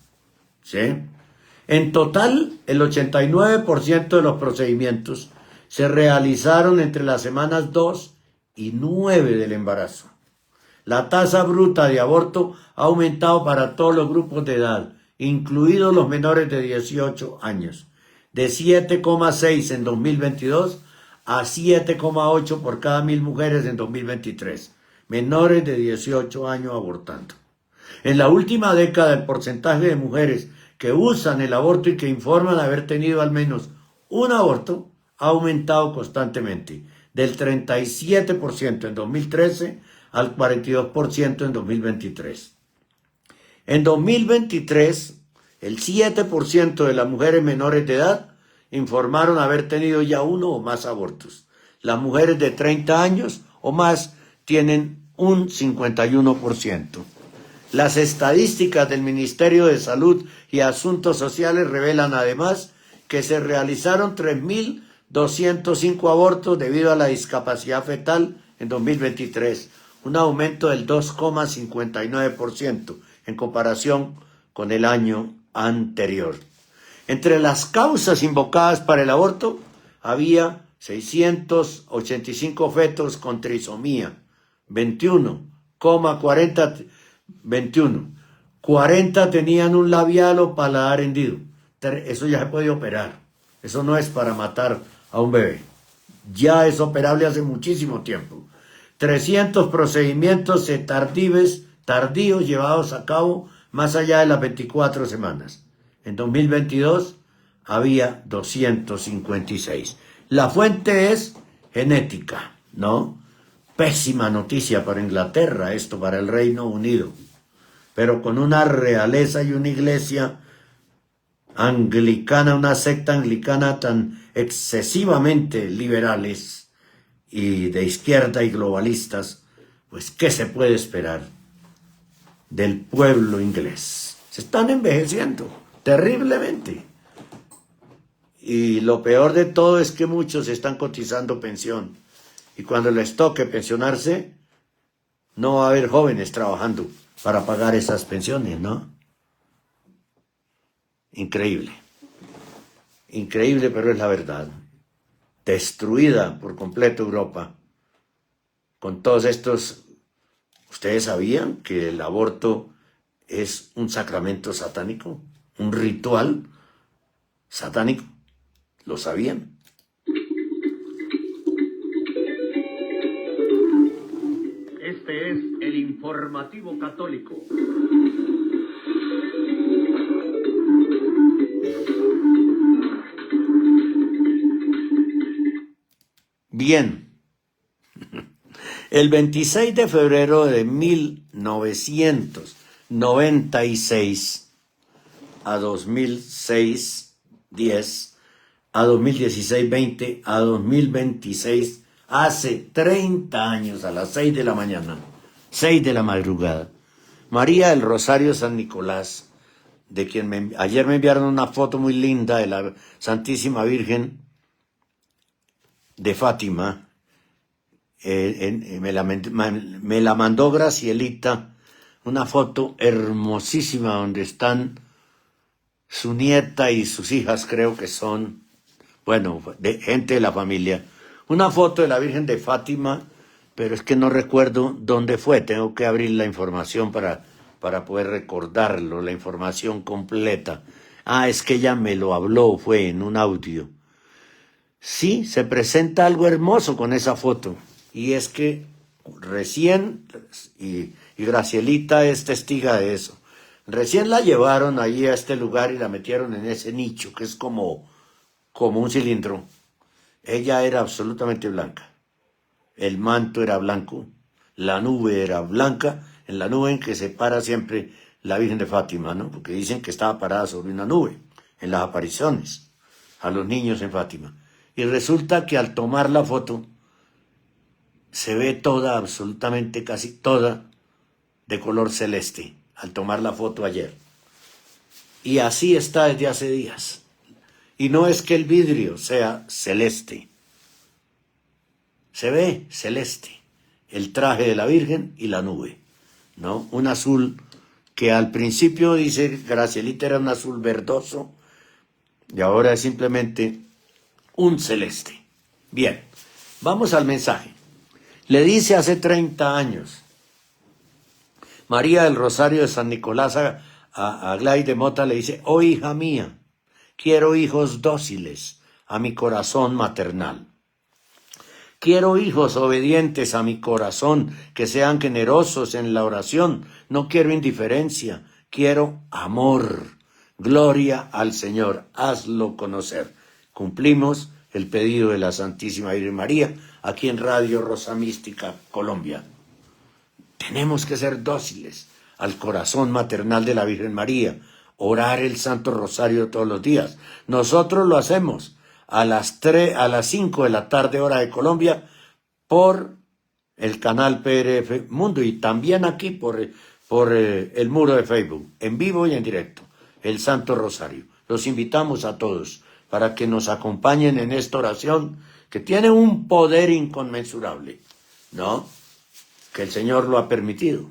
¿sí? En total, el 89% de los procedimientos se realizaron entre las semanas 2 y 9 del embarazo. La tasa bruta de aborto ha aumentado para todos los grupos de edad, incluidos los menores de 18 años, de 7,6 en 2022 a 7,8 por cada 1.000 mujeres en 2023, menores de 18 años abortando. En la última década, el porcentaje de mujeres que usan el aborto y que informan haber tenido al menos un aborto ha aumentado constantemente, del 37% en 2013 al 42% en 2023. En 2023, el 7% de las mujeres menores de edad informaron haber tenido ya uno o más abortos. Las mujeres de 30 años o más tienen un 51%. Las estadísticas del Ministerio de Salud y Asuntos Sociales revelan además que se realizaron 3.205 abortos debido a la discapacidad fetal en 2023, un aumento del 2,59% en comparación con el año anterior. Entre las causas invocadas para el aborto había 685 fetos con trisomía, 40 tenían un labial o paladar hendido. Eso ya se puede operar. Eso no es para matar a un bebé. Ya es operable hace muchísimo tiempo. 300 procedimientos tardíos llevados a cabo más allá de las 24 semanas. En 2022 había 256. La fuente es genética, ¿no? Pésima noticia para Inglaterra, esto para el Reino Unido. Pero con una realeza y una iglesia anglicana, una secta anglicana tan excesivamente liberales y de izquierda y globalistas, pues ¿qué se puede esperar del pueblo inglés? Se están envejeciendo terriblemente. Y lo peor de todo es que muchos están cotizando pensión. Y cuando les toque pensionarse, no va a haber jóvenes trabajando para pagar esas pensiones, ¿no? Increíble. Increíble, pero es la verdad. Destruida por completo Europa. Con todos estos... ¿Ustedes sabían que el aborto es un sacramento satánico? ¿Un ritual satánico? ¿Lo sabían? Este es el informativo católico. Bien. El 26 de febrero de 1996 a 2006, 10, a 2016, 20, a 2026, hace 30 años, a las 6 de la mañana, 6 de la madrugada, María del Rosario San Nicolás, de quien ayer me enviaron una foto muy linda de la Santísima Virgen de Fátima, me la mandó Gracielita, una foto hermosísima donde están su nieta y sus hijas, creo que son, bueno, de gente de la familia, una foto de la Virgen de Fátima, pero es que no recuerdo dónde fue. Tengo que abrir la información para poder recordarlo, la información completa. Ah, es que ella me lo habló, fue en un audio. Sí, se presenta algo hermoso con esa foto. Y es que recién, y Gracielita es testiga de eso, recién la llevaron ahí a este lugar y la metieron en ese nicho, que es como un cilindro. Ella era absolutamente blanca. El manto era blanco, la nube era blanca, en la nube en que se para siempre la Virgen de Fátima, ¿no? Porque dicen que estaba parada sobre una nube en las apariciones a los niños en Fátima. Y resulta que al tomar la foto se ve toda, absolutamente casi toda, de color celeste, al tomar la foto ayer. Y así está desde hace días. Y no es que el vidrio sea celeste. Se ve celeste, el traje de la Virgen y la nube, ¿no? Un azul que al principio, dice Gracielita, era un azul verdoso y ahora es simplemente un celeste. Bien, vamos al mensaje. Le dice hace 30 años María del Rosario de San Nicolás a Aglaide Mota, le dice: oh hija mía, quiero hijos dóciles a mi corazón maternal. Quiero hijos obedientes a mi corazón, que sean generosos en la oración. No quiero indiferencia, quiero amor. Gloria al Señor, hazlo conocer. Cumplimos el pedido de la Santísima Virgen María aquí en Radio Rosa Mística Colombia. Tenemos que ser dóciles al corazón maternal de la Virgen María, orar el Santo Rosario todos los días. Nosotros lo hacemos a las 5 de la tarde, hora de Colombia, por el canal PRF Mundo y también aquí por el muro de Facebook, en vivo y en directo, el Santo Rosario. Los invitamos a todos para que nos acompañen en esta oración que tiene un poder inconmensurable, ¿no? Que el Señor lo ha permitido.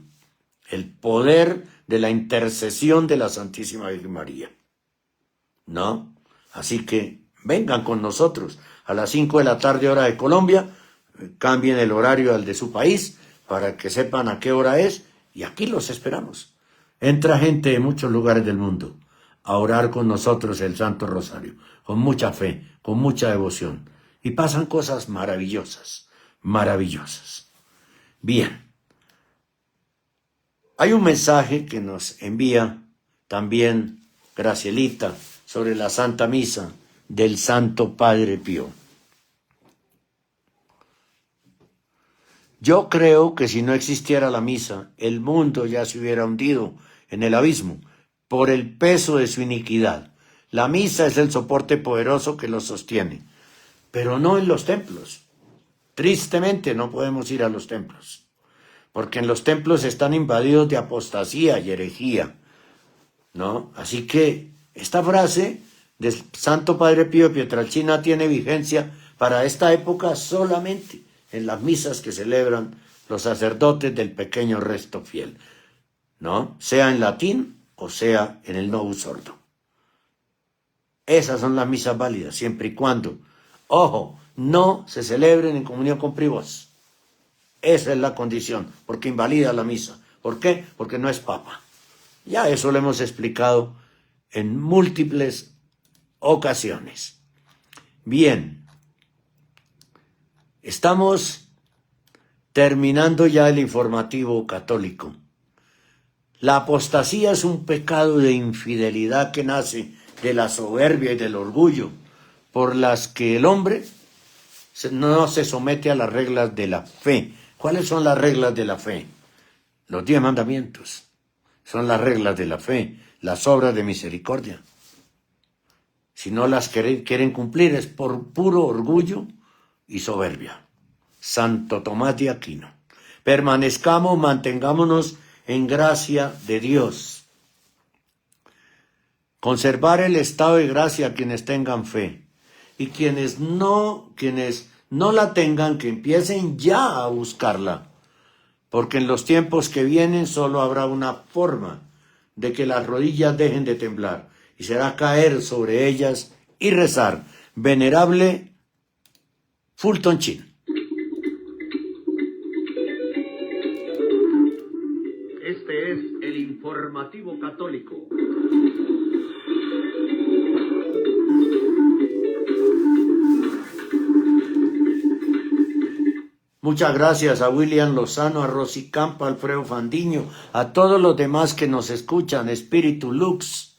El poder de la intercesión de la Santísima Virgen María, ¿no? Así que vengan con nosotros a las 5 de la tarde, hora de Colombia, cambien el horario al de su país para que sepan a qué hora es y aquí los esperamos. Entra gente de muchos lugares del mundo a orar con nosotros el Santo Rosario, con mucha fe, con mucha devoción y pasan cosas maravillosas, maravillosas. Bien, hay un mensaje que nos envía también Gracielita sobre la Santa Misa del Santo Padre Pío. Yo creo que si no existiera la misa, el mundo ya se hubiera hundido en el abismo por el peso de su iniquidad. La misa es el soporte poderoso que lo sostiene, pero no en los templos. Tristemente no podemos ir a los templos, porque en los templos están invadidos de apostasía y herejía, ¿no? Así que esta frase del Santo Padre Pío de Pietrelcina tiene vigencia para esta época solamente en las misas que celebran los sacerdotes del pequeño resto fiel, ¿no? Sea en latín o sea en el Novus Ordo. Esas son las misas válidas, siempre y cuando, ojo, no se celebren en comunión con privos. Esa es la condición, porque invalida la misa. ¿Por qué? Porque no es papa. Ya eso lo hemos explicado en múltiples ocasiones. Bien, estamos terminando ya el informativo católico. La apostasía es un pecado de infidelidad que nace de la soberbia y del orgullo, por las que el hombre no se somete a las reglas de la fe. ¿Cuáles son las reglas de la fe? Los 10 mandamientos son las reglas de la fe, las obras de misericordia. Si no las quieren cumplir es por puro orgullo y soberbia. Santo Tomás de Aquino. Permanezcamos, mantengámonos en gracia de Dios. Conservar el estado de gracia a quienes tengan fe. Y quienes no la tengan, que empiecen ya a buscarla. Porque en los tiempos que vienen solo habrá una forma de que las rodillas dejen de temblar. Y será caer sobre ellas y rezar. Venerable Fulton Chin. Este es el informativo católico. Muchas gracias a William Lozano, a Rosy Campa, a Alfredo Fandiño, a todos los demás que nos escuchan, Espíritu Lux.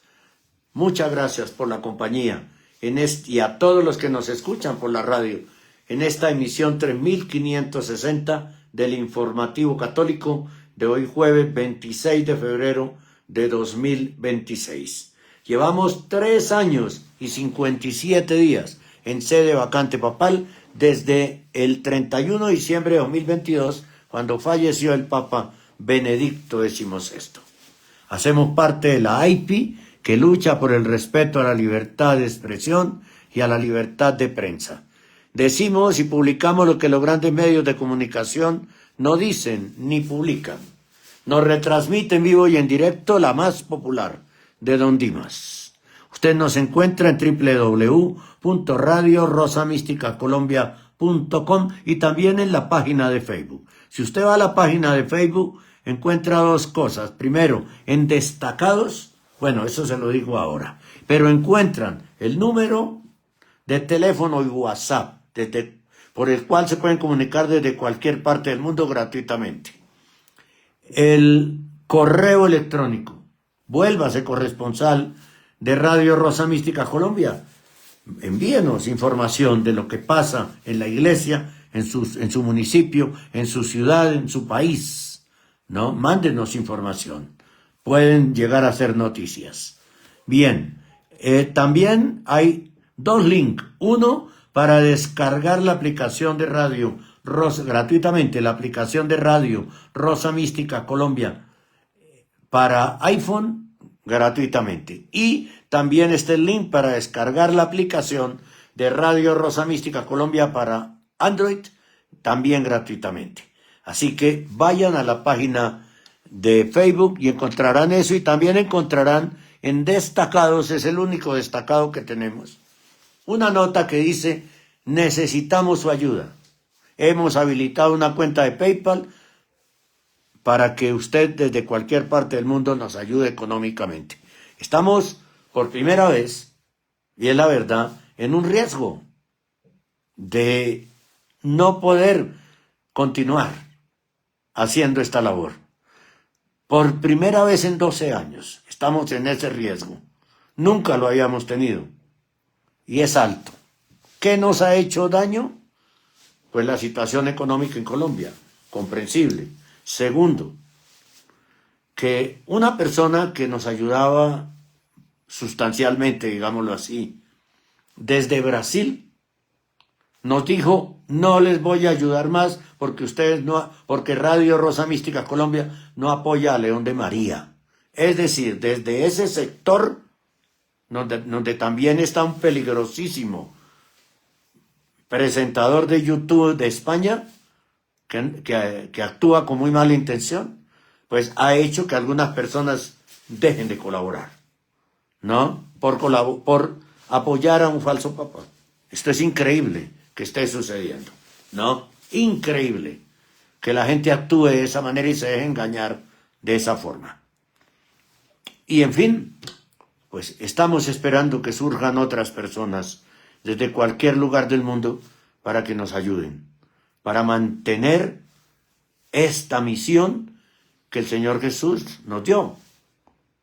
Muchas gracias por la compañía y a todos los que nos escuchan por la radio en esta emisión 3560 del Informativo Católico de hoy jueves 26 de febrero de 2026. Llevamos 3 años y 57 días en sede vacante papal desde el 31 de diciembre de 2022, cuando falleció el Papa Benedicto XVI. Hacemos parte de la AIPI, que lucha por el respeto a la libertad de expresión y a la libertad de prensa. Decimos y publicamos lo que los grandes medios de comunicación no dicen ni publican. Nos retransmite en vivo y en directo la más popular de Don Dimas. Usted nos encuentra en www.radiorosamisticacolombia.com y también en la página de Facebook. Si usted va a la página de Facebook, encuentra 2 cosas. Primero, en destacados, bueno, eso se lo digo ahora, pero encuentran el número de teléfono y WhatsApp por el cual se pueden comunicar desde cualquier parte del mundo gratuitamente. El correo electrónico, vuélvase corresponsal de Radio Rosa Mística Colombia. Envíenos información de lo que pasa en la iglesia, en su municipio, en su ciudad, en su país, ¿no? Mándenos información. Pueden llegar a ser noticias. Bien, también hay 2 links. Uno, para descargar la aplicación de Radio Rosa, gratuitamente, la aplicación de Radio Rosa Mística Colombia para iPhone, gratuitamente. Y también está el link para descargar la aplicación de Radio Rosa Mística Colombia para Android, también gratuitamente. Así que vayan a la página de Facebook y encontrarán eso, y también encontrarán en destacados, es el único destacado que tenemos, una nota que dice: necesitamos su ayuda. Hemos habilitado una cuenta de PayPal para que usted desde cualquier parte del mundo nos ayude económicamente. Estamos por primera vez, y es la verdad, en un riesgo de no poder continuar haciendo esta labor. Por primera vez en 12 años estamos en ese riesgo. Nunca lo habíamos tenido. Y es alto. ¿Qué nos ha hecho daño? Pues la situación económica en Colombia, comprensible. Segundo, que una persona que nos ayudaba sustancialmente, digámoslo así, desde Brasil, nos dijo: no les voy a ayudar más porque porque Radio Rosa Mística Colombia no apoya a León de María. Es decir, desde ese sector, donde también está un peligrosísimo presentador de YouTube de España, que actúa con muy mala intención, pues ha hecho que algunas personas dejen de colaborar, ¿no? Por apoyar a un falso papa. Esto es increíble que esté sucediendo, ¿no? Increíble que la gente actúe de esa manera y se deje engañar de esa forma. Y en fin, pues estamos esperando que surjan otras personas desde cualquier lugar del mundo para que nos ayuden, para mantener esta misión que el Señor Jesús nos dio,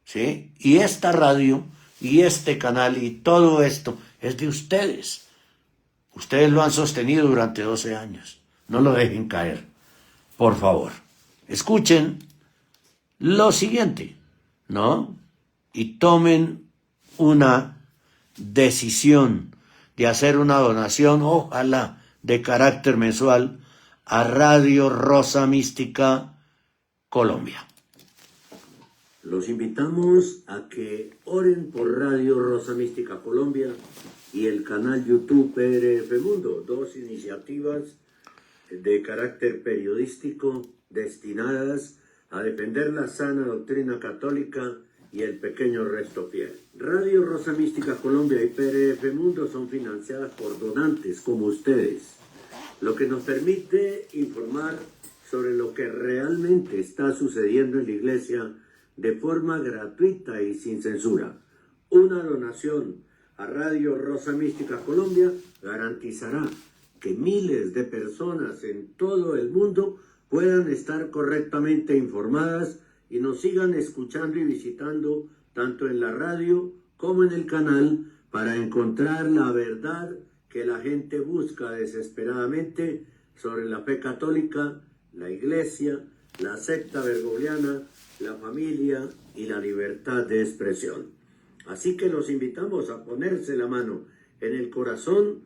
¿sí? Y esta radio y este canal y todo esto es de ustedes. Ustedes lo han sostenido durante 12 años. No lo dejen caer, por favor. Escuchen lo siguiente, ¿no? Y tomen una decisión de hacer una donación, ojalá de carácter mensual, a Radio Rosa Mística Colombia. Los invitamos a que oren por Radio Rosa Mística Colombia y el canal YouTube PRF Mundo, 2 iniciativas de carácter periodístico destinadas a defender la sana doctrina católica y el pequeño resto fiel. Radio Rosa Mística Colombia y PRF Mundo son financiadas por donantes como ustedes. lo que nos permite informar sobre lo que realmente está sucediendo en la Iglesia de forma gratuita y sin censura. Una donación a Radio Rosa Mística Colombia garantizará que miles de personas en todo el mundo puedan estar correctamente informadas y nos sigan escuchando y visitando tanto en la radio como en el canal para encontrar la verdad que la gente busca desesperadamente sobre la fe católica, la Iglesia, la secta bergogliana, la familia y la libertad de expresión. Así que los invitamos a ponerse la mano en el corazón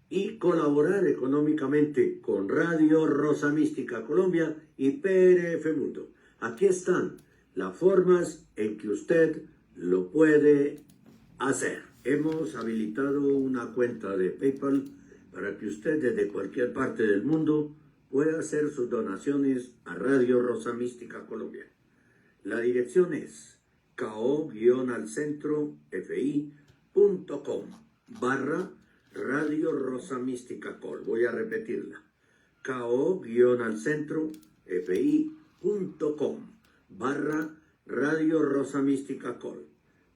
y colaborar económicamente con Radio Rosa Mística Colombia y PRF Mundo. Aquí están las formas en que usted lo puede hacer. Hemos habilitado una cuenta de PayPal para que usted desde cualquier parte del mundo pueda hacer sus donaciones a Radio Rosa Mística Colombia. La dirección es ko-fi.com/Radio Rosa Mística Col. Voy a repetirla. ko-fi.com/Radio Rosa Mística Col.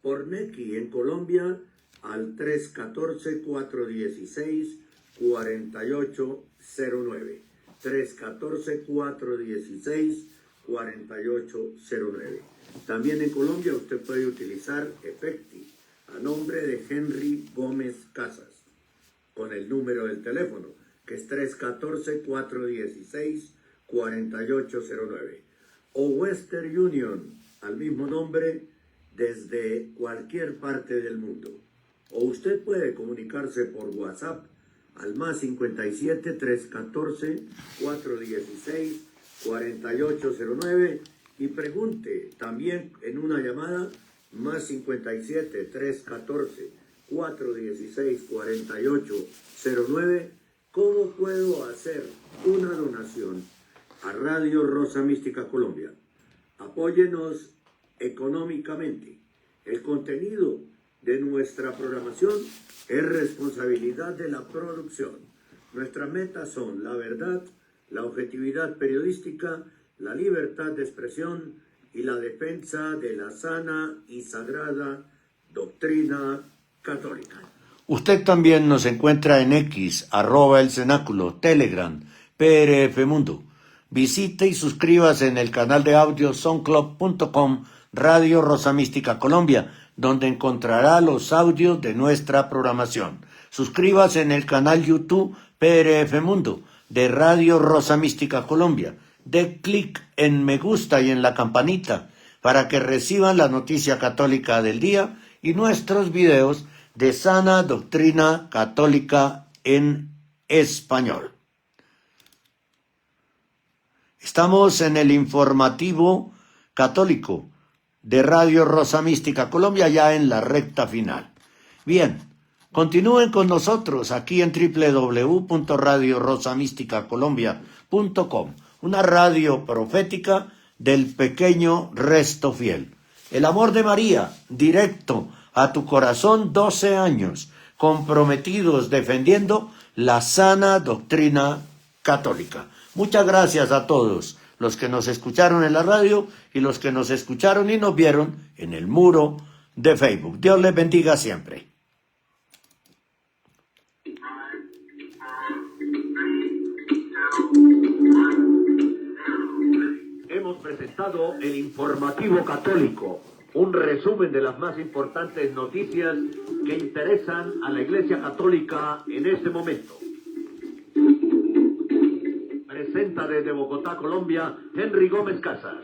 Por Nequi en Colombia al 314-416-4809. 314-416-4809. También en Colombia usted puede utilizar Efecti a nombre de Henry Gómez Casas con el número del teléfono que es 314-416-4809 o Western Union al mismo nombre desde cualquier parte del mundo. O usted puede comunicarse por WhatsApp al más 57 314 416 4809 y pregunte también en una llamada más 57 314 416 4809 cómo puedo hacer una donación a Radio Rosa Mística Colombia. Apóyenos económicamente. El contenido de nuestra programación es responsabilidad de la producción. Nuestras metas son la verdad, la objetividad periodística, la libertad de expresión y la defensa de la sana y sagrada doctrina católica. Usted también nos encuentra en X, @El Cenáculo, Telegram, PRF Mundo. Visite y suscríbase en el canal de audio soundclub.com Radio Rosa Mística Colombia, donde encontrará los audios de nuestra programación. Suscríbase en el canal YouTube PRF Mundo de Radio Rosa Mística Colombia. Dé clic en me gusta y en la campanita para que reciban la noticia católica del día y nuestros videos de sana doctrina católica en español. Estamos en el informativo católico de Radio Rosa Mística Colombia, ya en la recta final. Bien, continúen con nosotros aquí en www.radiorosamísticacolombia.com, una radio profética del pequeño resto fiel. El amor de María, directo a tu corazón, 12 años, comprometidos defendiendo la sana doctrina católica. Muchas gracias a todos los que nos escucharon en la radio y los que nos escucharon y nos vieron en el muro de Facebook. Dios les bendiga siempre. Hemos presentado el Informativo Católico, un resumen de las más importantes noticias que interesan a la Iglesia Católica en este momento. Presenta desde Bogotá, Colombia, Henry Gómez Casas.